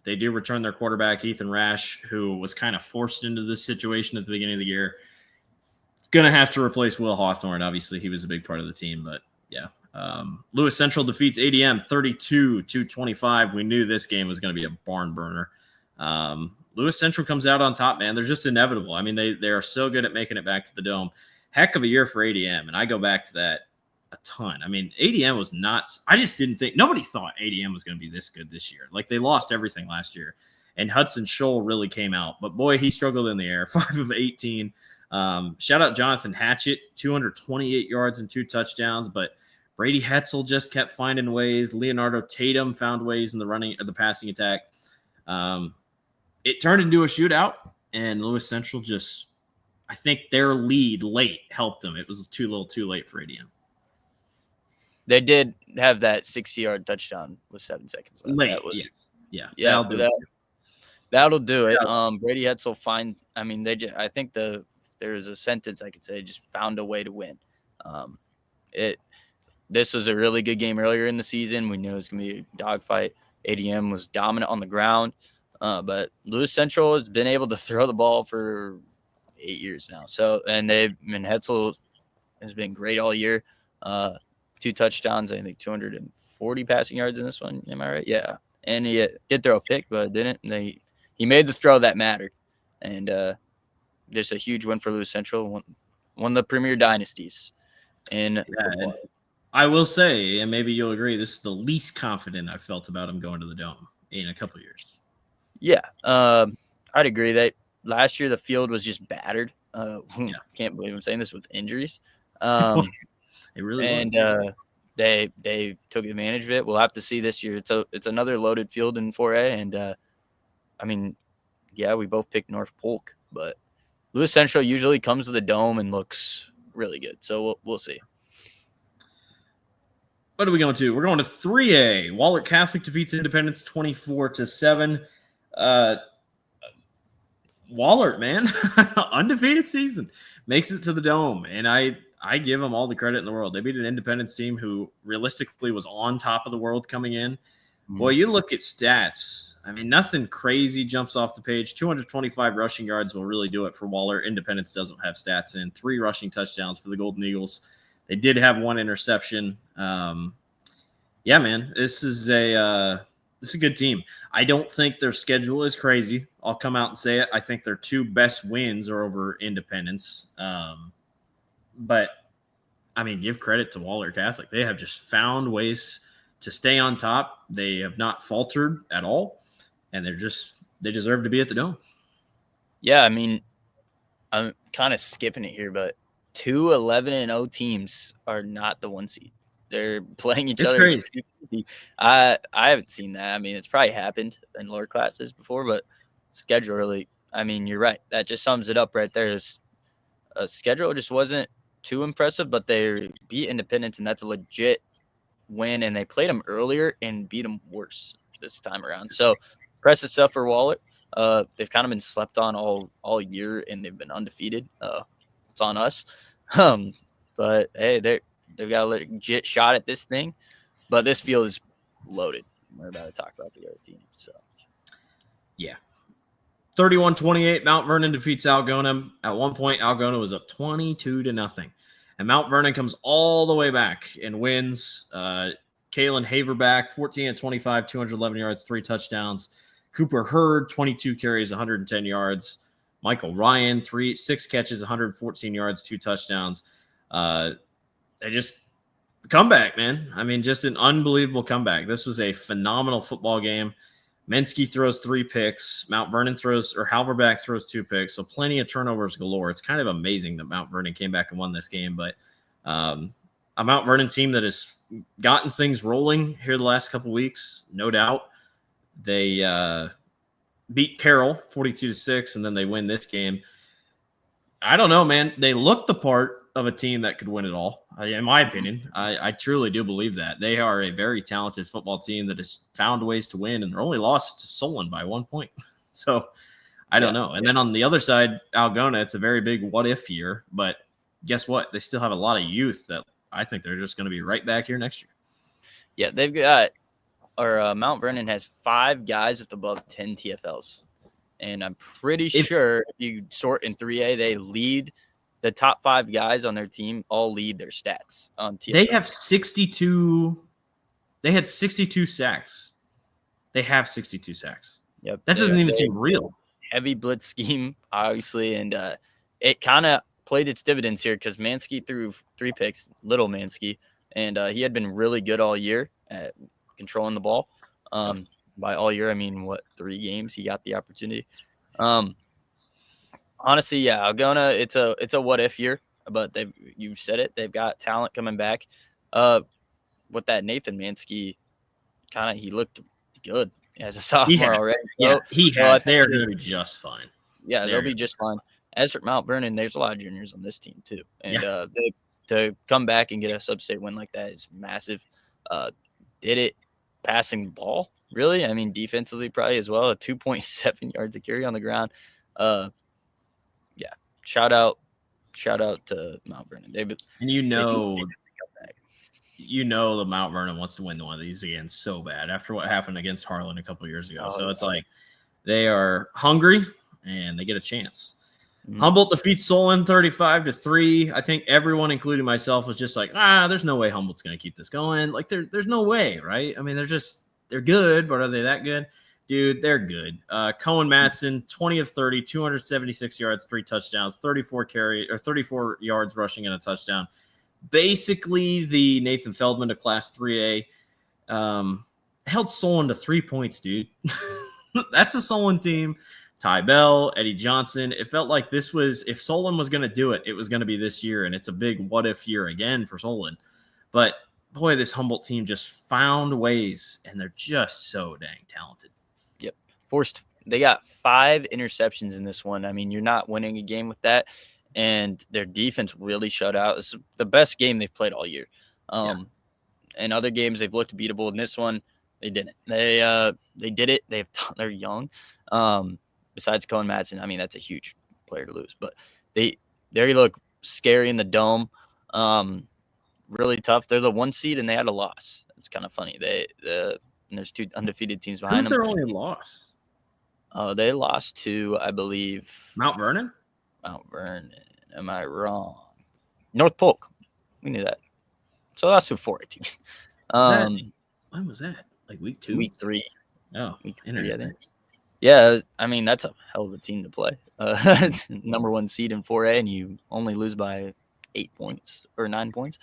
They do return their quarterback, Ethan Rash, who was kind of forced into this situation at the beginning of the year. Going to have to replace Will Hawthorne. Obviously, he was a big part of the team, but yeah. Lewis Central defeats ADM 32-25. We knew this game was going to be a barn burner. Lewis Central comes out on top, man. They're just inevitable. I mean, they are so good at making it back to the dome. Heck of a year for ADM, and I go back to that a ton. I mean, ADM was not – I just didn't think – nobody thought ADM was going to be this good this year. Like, they lost everything last year, and Hudson Scholl really came out. But, boy, he struggled in the air, 5 of 18. Shout out Jonathan Hatchett, 228 yards and 2 touchdowns, but Brady Hetzel just kept finding ways. Leonardo Tatum found ways in the passing attack. It turned into a shootout, and Lewis Central just – I think their lead late helped them. It was too little too late for ADM. They did have that 60-yard touchdown with 7 seconds left. Late, that'll do it. Brady Hetzel I think there's a sentence I could say, just found a way to win. This was a really good game earlier in the season. We knew it was going to be a dogfight. ADM was dominant on the ground, but Lewis Central has been able to throw the ball for 8 years now. So, and Hetzel has been great all year. 2 touchdowns, I think 240 passing yards in this one. Am I right? Yeah. and he did throw a pick, but didn't. And he made the throw that mattered, and just a huge win for Lewis Central, one of the premier dynasties in football. I will say, and maybe you'll agree, this is the least confident I've felt about him going to the Dome in a couple of years. Yeah, I'd agree that last year the field was just battered. Can't believe I'm saying this with injuries. It really was. They took advantage of it. We'll have to see this year. It's another loaded field in 4A, and I mean, yeah, we both picked North Polk, but Lewis Central usually comes to the Dome and looks really good. So we'll see. What are we going to? We're going to 3A. Wahlert Catholic defeats Independence 24-7. Wahlert, man, undefeated season, makes it to the Dome, and I give them all the credit in the world. They beat an Independence team who realistically was on top of the world coming in. Boy, you look at stats. I mean, nothing crazy jumps off the page. 225 rushing yards will really do it for Wahlert. Independence doesn't have stats in. 3 rushing touchdowns for the Golden Eagles. They did have 1 interception. Yeah, man, this is a good team. I don't think their schedule is crazy. I'll come out and say it. I think their 2 best wins are over Independence. But, I mean, give credit to Wahlert Catholic. They have just found ways to stay on top. They have not faltered at all, and they deserve to be at the Dome. Yeah, I mean, I'm kind of skipping it here, but 2 11-0 teams are not the 1 seed. They're playing each other. Crazy. I haven't seen that. I mean, it's probably happened in lower classes before, but schedule really, I mean, you're right. That just sums it up right there. Schedule just wasn't too impressive, but they beat Independence, and that's a legit win. And they played them earlier and beat them worse this time around. So impressive stuff for Wahlert. They've kind of been slept on all year, and they've been undefeated. It's on us. But hey, they've got a legit shot at this thing, but this field is loaded. We're about to talk about the other team. So, yeah. 31-28, Mount Vernon defeats Algona. At one point, Algona was up 22-0. And Mount Vernon comes all the way back and wins. Kalen Haverback, 14-25, 211 yards, 3 touchdowns. Cooper Hurd, 22 carries, 110 yards. Michael Ryan, 6 catches, 114 yards, 2 touchdowns. They just comeback, man. I mean, just an unbelievable comeback. This was a phenomenal football game. Menske throws 3 picks. Mount Vernon Halverback throws 2 picks. So plenty of turnovers galore. It's kind of amazing that Mount Vernon came back and won this game. But a Mount Vernon team that has gotten things rolling here the last couple weeks, no doubt. They beat Carroll 42-6, and then they win this game. I don't know, man. They look the part of a team that could win it all. In my opinion, I truly do believe that. They are a very talented football team that has found ways to win, and their only loss is to Solon by 1 point. So I don't know. And then on the other side, Algona, it's a very big what-if year. But guess what? They still have a lot of youth that I think they're just going to be right back here next year. Yeah, they've got Mount Vernon has 5 guys with above 10 TFLs. And I'm pretty sure if you sort in 3A, they lead – the top 5 guys on their team all lead their stats on TFL. They have 62. They had 62 sacks. They have 62 sacks. Yep. That doesn't even seem real. Heavy blitz scheme, obviously, and it kind of played its dividends here because Manske threw 3 picks, little Manske, and he had been really good all year at controlling the ball. By all year, I mean, 3 games he got the opportunity. Honestly, yeah, Algona, it's a what if year, but you said it, they've got talent coming back. With that Nathan Manske, he looked good as a sophomore already. So, he has. They're going to be just fine. Yeah, they'll be just fine. As for Mount Vernon, there's a lot of juniors on this team too, and to come back and get a sub-state win like that is massive. Did it passing the ball, really? I mean, defensively probably as well. 2.7 yards to carry on the ground. Shout out to Mount Vernon. The Mount Vernon wants to win one of these again so bad after what happened against Harlan a couple years ago. It's like they are hungry and they get a chance. Mm-hmm. Humboldt defeats Solon 35-3. I think everyone, including myself, was just like, there's no way Humboldt's going to keep this going. Like there's no way, right? I mean, they're just they're good, but are they that good? Dude, they're good. Cohen Madsen, 20 of 30, 276 yards, 3 touchdowns, 34 yards rushing and a touchdown. Basically, the Nathan Feldman of Class 3A. Held Solon to 3 points, dude. That's a Solon team. Ty Bell, Eddie Johnson. It felt like this was, if Solon was going to do it, it was going to be this year, and it's a big what-if year again for Solon. But, boy, this Humboldt team just found ways, and they're just so dang talented. Yep. They got 5 interceptions in this one. I mean, you're not winning a game with that, and their defense really shut out. It's the best game they've played all year. In other games, they've looked beatable. In this one, they didn't. They did it. They're young. Besides Cohen Madsen, I mean, that's a huge player to lose. But they look scary in the dome. Really tough. They're the 1 seed, and they had a loss. It's kind of funny. And there's 2 undefeated teams behind them. Who's their only loss? They lost to, I believe, Mount Vernon. Am I wrong? North Polk. We knew that. So that's to 4-18. When was that? Like week 2? Week 3. Oh, week 3, interesting. Yeah, I mean, that's a hell of a team to play. Number 1 seed in 4A, and you only lose by 8 points or 9 points.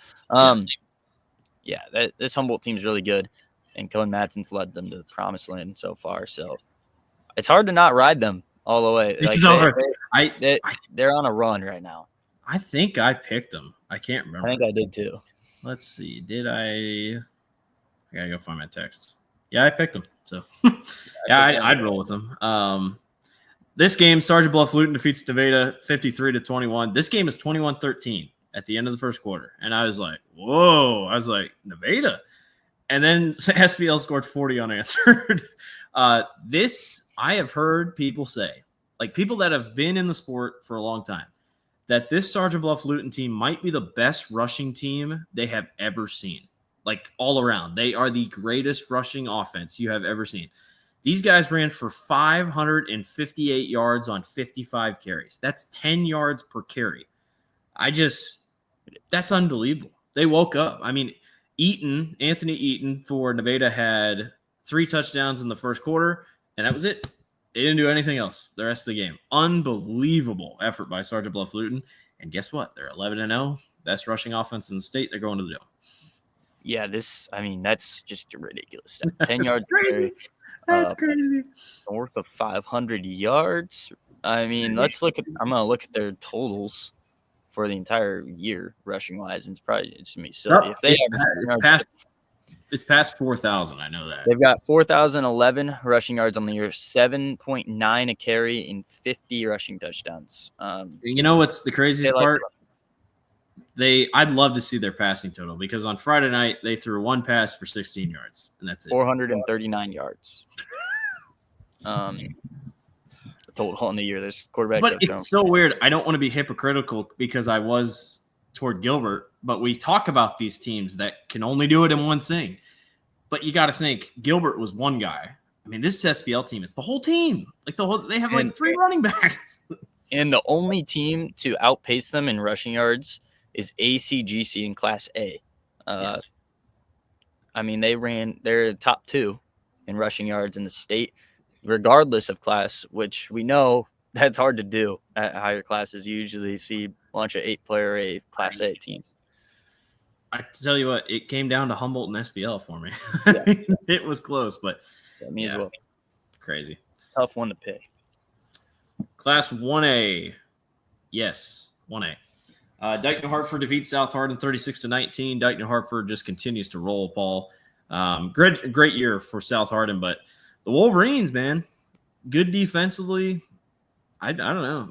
This Humboldt team's really good, and Cohen Madsen's led them to the promised land so far. So it's hard to not ride them all the way. Like they're on a run right now. I think I picked them. I can't remember. I think I did too. Let's see. Did I gotta go find my text. Yeah, I picked them. So I'd roll with them. This game, Sergeant Bluff Luton defeats Nevada 53-21. This game is 21-13 at the end of the first quarter. And I was like, whoa. I was like, Nevada. And then SPL scored 40 unanswered. This, I have heard people say, like people that have been in the sport for a long time, that this Sergeant Bluff Luton team might be the best rushing team they have ever seen. Like all around. They are the greatest rushing offense you have ever seen. These guys ran for 558 yards on 55 carries. That's 10 yards per carry. That's unbelievable. They woke up. I mean, Anthony Eaton for Nevada had 3 touchdowns in the first quarter, and that was it. They didn't do anything else the rest of the game. Unbelievable effort by Sergeant Bluff Luton. And guess what? They're 11-0. Best rushing offense in the state. They're going to the dome. Yeah, that's just a ridiculous stat. 10 yards per carry. That's crazy. North of 500 yards. I mean, I'm going to look at their totals for the entire year, rushing wise, and it's going to be silly. It's past 4,000. I know that. They've got 4,011 rushing yards on the year, 7.9 a carry, and 50 rushing touchdowns. You know what's the craziest part? I'd love to see their passing total because on Friday night they threw 1 pass for 16 yards and that's it. 439 yards. Total on the year. There's quarterback. But it's so weird. I don't want to be hypocritical because I was toward Gilbert, but we talk about these teams that can only do it in one thing. But you got to think Gilbert was one guy. I mean, this SPL team is the whole team. They have 3 running backs. And the only team to outpace them in rushing yards is ACGC in Class A. Yes. I mean, they're top 2 in rushing yards in the state, regardless of class, which we know that's hard to do at higher classes. You usually see a bunch of 8-player Class A teams. I tell you what, it came down to Humboldt and SPL for me. Yeah. It was close, but me as well. Crazy. Tough one to pick. Class 1A. Yes, 1A. Dyke New Hartford defeats South Hardin 36-19. Dyke New Hartford just continues to roll, Paul. Great year for South Hardin, but the Wolverines, man, good defensively. I don't know.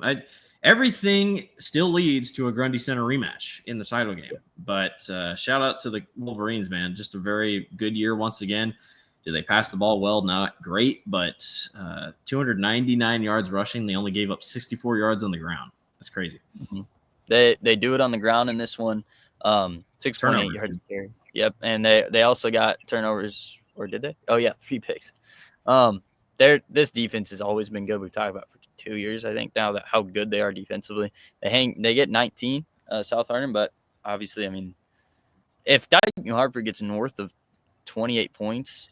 Everything still leads to a Grundy Center rematch in the title game. But shout out to the Wolverines, man. Just a very good year once again. Did they pass the ball well? Not great, but 299 yards rushing. They only gave up 64 yards on the ground. That's crazy. Mm-hmm. They do it on the ground in this one. 6.8 yards a carry. Yep, and they also got turnovers, or did they? Oh yeah, 3 picks. This defense has always been good. We've talked about it for 2 years, I think, now that how good they are defensively. They get 19, South Hardin, but obviously, I mean, if Dyke New Hartford gets north of 28 points,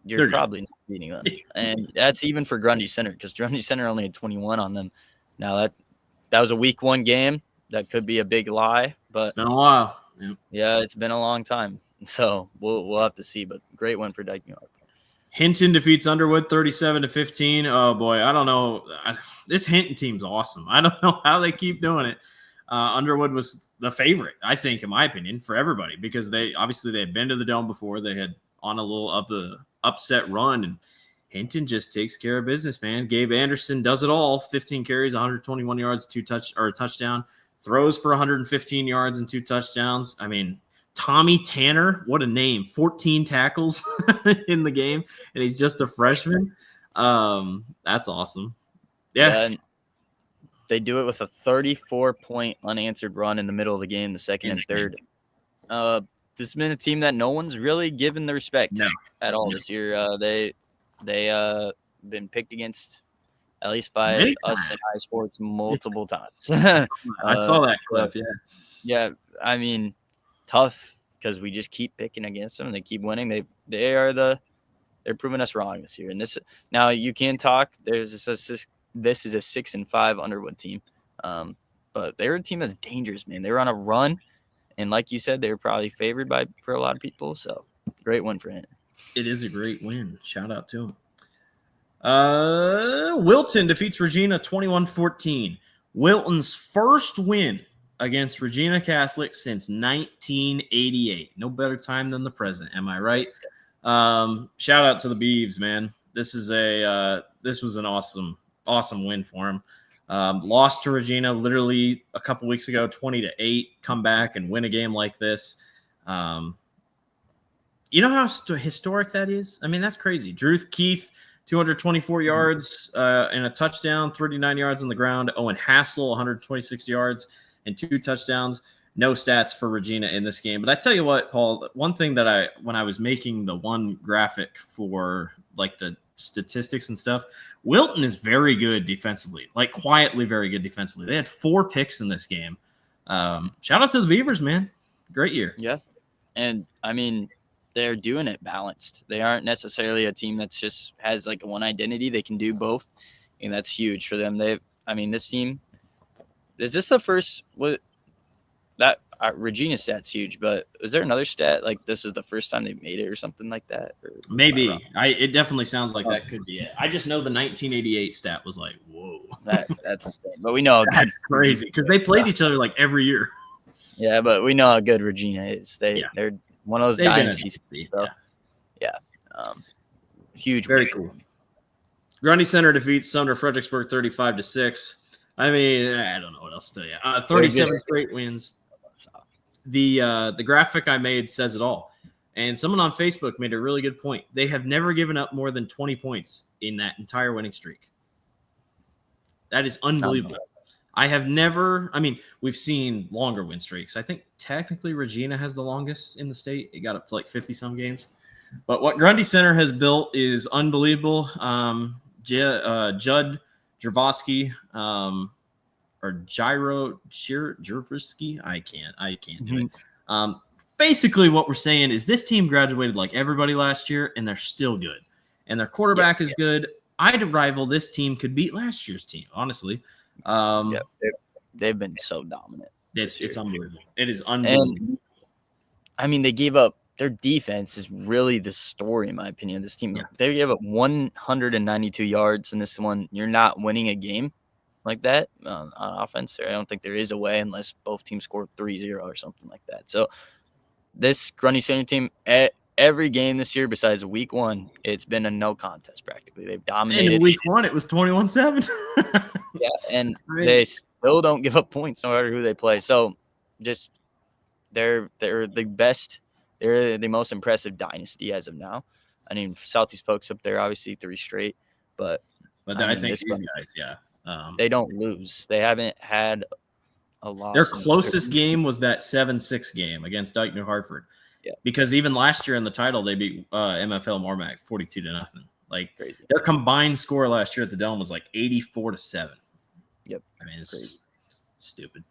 you're probably not beating them. And that's even for Grundy Center, because Grundy Center only had 21 on them. Now that was a week 1 game. That could be a big lie, but it's been a while. Yep. Yeah, it's been a long time. So we'll have to see. But great win for Dyke New York. Hinton defeats Underwood 37-15. Oh boy, I don't know. This Hinton team's awesome. I don't know how they keep doing it. Underwood was the favorite, I think, in my opinion, for everybody, because they had been to the Dome before. They had on a little upset run, and Hinton just takes care of business, man. Gabe Anderson does it all. 15 carries, 121 yards, a touchdown. Throws for 115 yards and 2 touchdowns. I mean, Tommy Tanner, what a name. 14 tackles in the game, and he's just a freshman. That's awesome. Yeah. And they do it with a 34-point unanswered run in the middle of the game, the second and third. This has been a team that no one's really given the respect at all this year. They been picked against, at least by us in high sports, multiple times. I saw that clip, Yeah, I mean, tough, because we just keep picking against them and they keep winning. They're proving us wrong this year. And now you can talk. This is a 6-5 Underwood team, but they're a team that's dangerous, man. They were on a run, and like you said, they were probably favored for a lot of people. So great win for him. It is a great win. Shout out to him. Wilton defeats Regina 21-14. Wilton's first win against Regina Catholic since 1988. No better time than the present. Am I right? Shout out to the Beavs, man. This was an awesome win for him. Lost to Regina literally a couple weeks ago, 20-8. Come back and win a game like this. You know how historic that is? I mean, that's crazy. Drew Keith, 224 yards and a touchdown, 39 yards on the ground. Owen Hassel, 126 yards and 2 touchdowns. No stats for Regina in this game. But I tell you what, Paul, one thing that when I was making the one graphic for like the statistics and stuff, Wilton is very good defensively, like quietly very good defensively. They had 4 picks in this game. Shout out to the Beavers, man. Great year. Yeah. And I mean, they're doing it balanced. They aren't necessarily a team that's just has like one identity. They can do both, and that's huge for them. This team, is this the first Regina stat's huge, but is there another stat like this is the first time they've made it or something like that? Or maybe. It definitely sounds like that could be it. I just know the 1988 stat was like, whoa. That's insane. But we know that's crazy because they played each other like every year. Yeah, but we know how good Regina is. They're one of those dynasties. So, huge. Very cool. Grundy Center defeats Sumner Fredericksburg 35-6. I mean, I don't know what else to tell you. 37 straight wins. The graphic I made says it all. And someone on Facebook made a really good point. They have never given up more than 20 points in that entire winning streak. That is unbelievable. We've seen longer win streaks. I think technically Regina has the longest in the state. It got up to like 50-some games. But what Grundy Center has built is unbelievable. Judd Jervosky, or Jervosky. I can't do it. Basically what we're saying is this team graduated like everybody last year, and they're still good. And their quarterback is good. I'd rival this team could beat last year's team, honestly. They've been so dominant. It's unbelievable. It is unbelievable. And, I mean, they gave up. Their defense is really the story, in my opinion. This team, they gave up 192 yards in this one. You're not winning a game like that on offense. I don't think there is a way unless both teams score 3-0 or something like that. So this Grundy Center team, every game this year besides week 1, it's been a no contest practically. They've dominated. In week 1, it was 21-7. Yeah, and they still don't give up points no matter who they play. So just they're the best. They're the most impressive dynasty as of now. I mean, Southeast Pokes up there, obviously 3 straight, but I think these guys, they don't lose. They haven't had a loss. Their closest game was that 7-6 game against Dyke New Hartford. Yeah, because even last year in the title, they beat MFL Mormac 42-0. Like crazy. Their combined score last year at the Dome was like 84-7. Yep. I mean, it's stupid.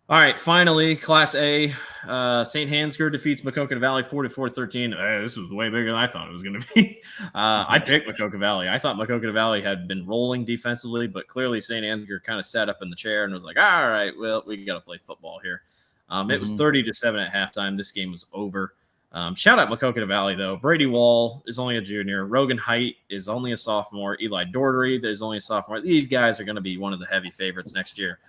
All right, finally, Class A. St. Hansger defeats Maquoketa Valley 44-13. This was way bigger than I thought it was going to be. I picked Maquoketa Valley. I thought Maquoketa Valley had been rolling defensively, but clearly St. Hansger kind of sat up in the chair and was like, all right, well, we got to play football here. It was 30-7 at halftime. This game was over. Shout out Maquoketa Valley, though. Brady Wall is only a junior. Rogan Height is only a sophomore. Eli Dordery is only a sophomore. These guys are going to be one of the heavy favorites next year.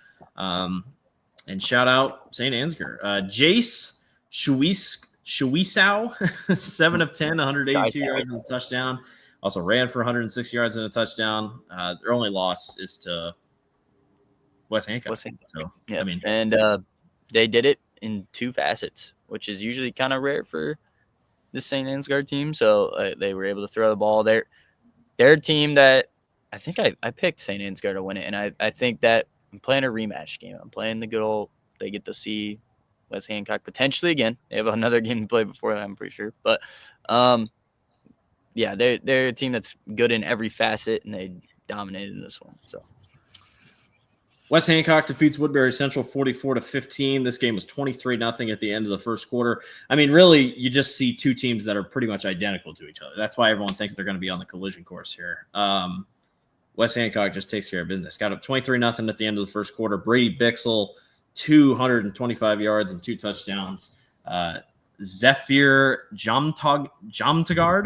And shout out St. Ansgar. Jace Shuisau, 7 of 10, 182 yards and a touchdown. Also ran for 106 yards and a touchdown. Their only loss is to West Hancock. So, yeah, I mean, and they did it in 2 facets, which is usually kind of rare for the St. Ansgar team. So they were able to throw the ball. They're a team that I think I picked St. Ansgar to win it, and I think that I'm playing a rematch game. I'm playing the good old. They get to see West Hancock potentially again. They have another game to play before that, I'm pretty sure. But yeah, they're a team that's good in every facet, and they dominated in this one. So West Hancock defeats Woodbury Central 44-15. This game was 23-0 at the end of the first quarter. I mean, really, you just see 2 teams that are pretty much identical to each other. That's why everyone thinks they're going to be on the collision course here. West Hancock just takes care of business. Got up 23-0 at the end of the first quarter. Brady Bixel, 225 yards and 2 touchdowns. Zephyr Jamtagard,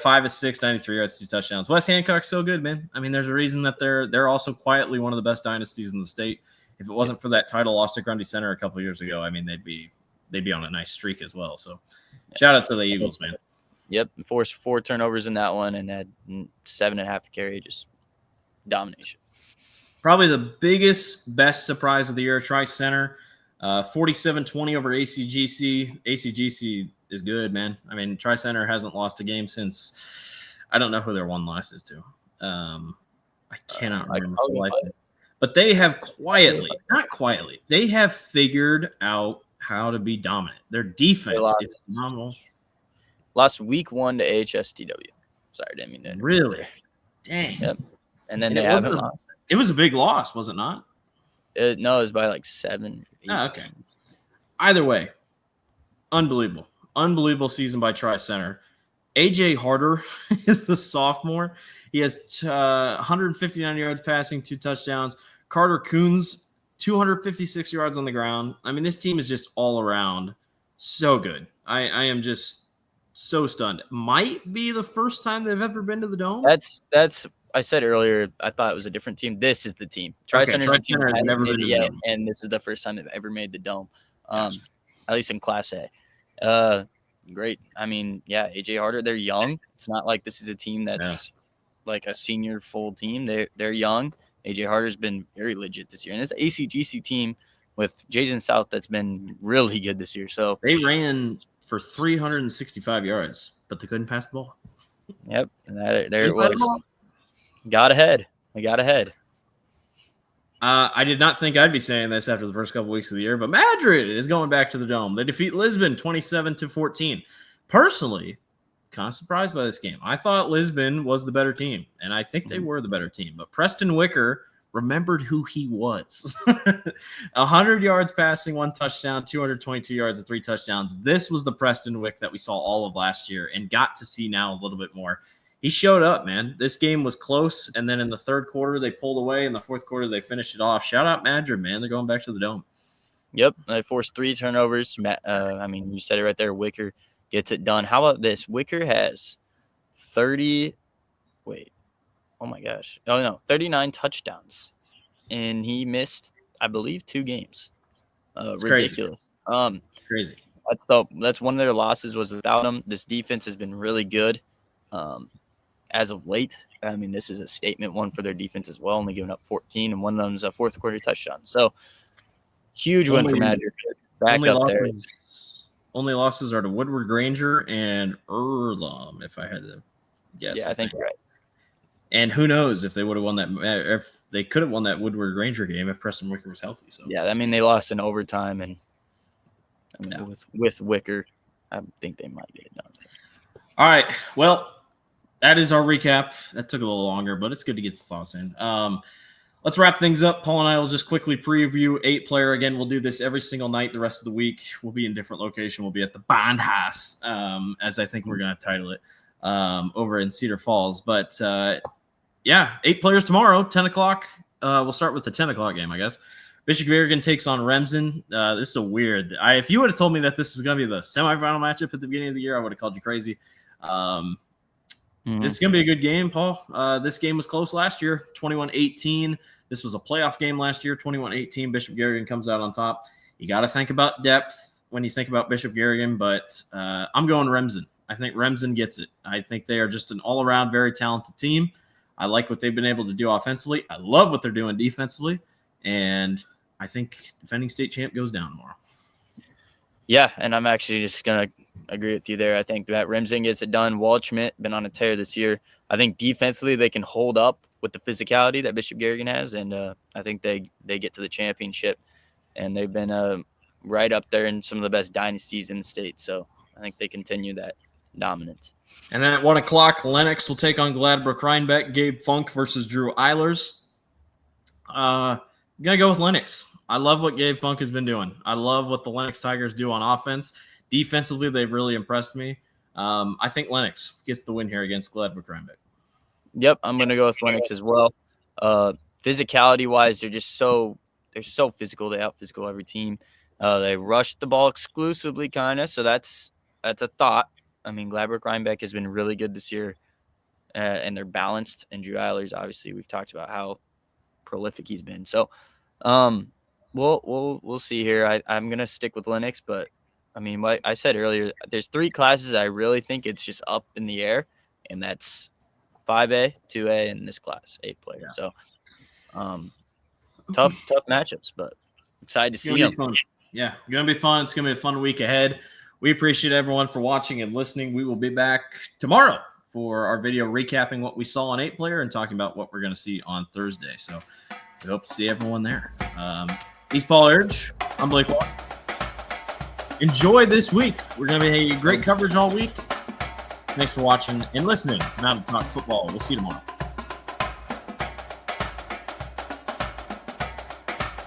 5 of 6, 93 yards, 2 touchdowns. West Hancock's so good, man. I mean, there's a reason that they're also quietly one of the best dynasties in the state. If it wasn't for that title lost to Grundy Center a couple of years ago, I mean, they'd be on a nice streak as well. So, shout out to the Eagles, man. Yep, forced 4 turnovers in that one and had 7.5 carry, just domination. Probably the biggest, best surprise of the year, Tri-Center, 47-20 over ACGC. ACGC is good, man. I mean, Tri-Center hasn't lost a game since I don't know who their one loss is to. I cannot remember for life. But they have they have figured out how to be dominant. Their defense is phenomenal. Lost week 1 to HSTW. Sorry, didn't mean to. Really? Dang. Yep. And then they haven't lost. It was a big loss, was it not? No, it was by like 7. 8. Oh, okay. Either way, unbelievable. Unbelievable season by Tri-Center. AJ Harder is the sophomore. He has 159 yards passing, 2 touchdowns. Carter Coons, 256 yards on the ground. I mean, this team is just all around so good. I am just so stunned. Might be the first time they've ever been to the Dome. That's I said earlier, I thought it was a different team. This is the team. Tri-Center's team has never made it yet, and this is the first time they've ever made the Dome, at least in Class A. Great. I mean, yeah, AJ Harder, they're young. It's not like this is a team that's like a senior full team. They're young. AJ Harder's been very legit this year, and it's an ACGC team with Jason South that's been really good this year. So they ran for 365 yards, but they couldn't pass the ball. Yep, and there it was. Got ahead. They got ahead. I did not think I'd be saying this after the first couple weeks of the year, but Madrid is going back to the Dome. They defeat Lisbon 27-14. Personally, kind of surprised by this game. I thought Lisbon was the better team, and I think they were the better team. But Preston Wicker remembered who he was. 100 yards passing, 1 touchdown, 222 yards and 3 touchdowns. This was the Preston Wick that we saw all of last year and got to see now a little bit more. He showed up, man. This game was close, and then in the third quarter, they pulled away. In the fourth quarter, they finished it off. Shout out Madrid, man. They're going back to the Dome. Yep, they forced 3 turnovers. I mean, you said it right there. Wicker gets it done. How about this? Wicker has 39 touchdowns, and he missed, I believe, 2 games. Ridiculous. Crazy. That's one of their losses was without him. This defense has been really good. As of late, I mean, this is a statement one for their defense as well, only giving up 14, and one of them is a fourth quarter touchdown. So, huge win for Madrid. Back up there. Only losses are to Woodward Granger and Earlham, if I had to guess. Yeah, I think you're right. And who knows if they would have won that, if they could have won that Woodward Granger game if Preston Wicker was healthy. So yeah, I mean, they lost in overtime, and I mean, with Wicker, I think they might get it done. All right, well, that is our recap. That took a little longer, but it's good to get the thoughts in. let's wrap things up. Paul and I will just quickly preview 8-player. Again, we'll do this every single night the rest of the week. We'll be in different location. We'll be at the Bondhouse, as I think we're going to title it, over in Cedar Falls. But, 8 players tomorrow, 10 o'clock. We'll start with the 10 o'clock game, I guess. Bishop-Garrigan takes on Remsen. This is a weird. If you would have told me that this was going to be the semifinal matchup at the beginning of the year, I would have called you crazy. This is going to be a good game, Paul. This game was close last year, 21-18. This was a playoff game last year, 21-18. Bishop-Garrigan comes out on top. You got to think about depth when you think about Bishop-Garrigan, but I'm going Remsen. I think Remsen gets it. I think they are just an all-around very talented team. I like what they've been able to do offensively. I love what they're doing defensively. And I think defending state champ goes down tomorrow. Yeah, and I'm actually just going to agree with you there. I think that Remsen gets it done. Waldschmidt been on a tear this year. I think defensively they can hold up with the physicality that Bishop-Garrigan has, and I think they get to the championship. And they've been right up there in some of the best dynasties in the state. So I think they continue that dominance. And then at 1 o'clock, Lennox will take on Gladbrook-Reinbeck. Gabe Funk versus Drew Eilers. I'm going to go with Lennox. I love what Gabe Funk has been doing. I love what the Lennox Tigers do on offense. Defensively, they've really impressed me. I think Lennox gets the win here against Gladbrook-Reinbeck. Yep, I'm going to go with Lennox as well. Physicality-wise, they're so physical. They out-physical every team. They rush the ball exclusively, kind of, so that's a thought. I mean, Gladbrook-Reinbeck has been really good this year, and they're balanced. And Drew Eilers, obviously, we've talked about how prolific he's been. So, we'll see here. I'm gonna stick with Lennox, but I mean, like I said earlier, there's 3 classes I really think it's just up in the air, and that's 5A, 2A, and this class 8-player. Yeah. So, tough matchups, but excited to see them. Fun. Yeah, gonna be fun. It's gonna be a fun week ahead. We appreciate everyone for watching and listening. We will be back tomorrow for our video recapping what we saw on 8-player and talking about what we're going to see on Thursday. So we hope to see everyone there. He's Paul Urge. I'm Blake Walker. Enjoy this week. We're going to be great coverage all week. Thanks for watching and listening to Mountain Talk Football. We'll see you tomorrow.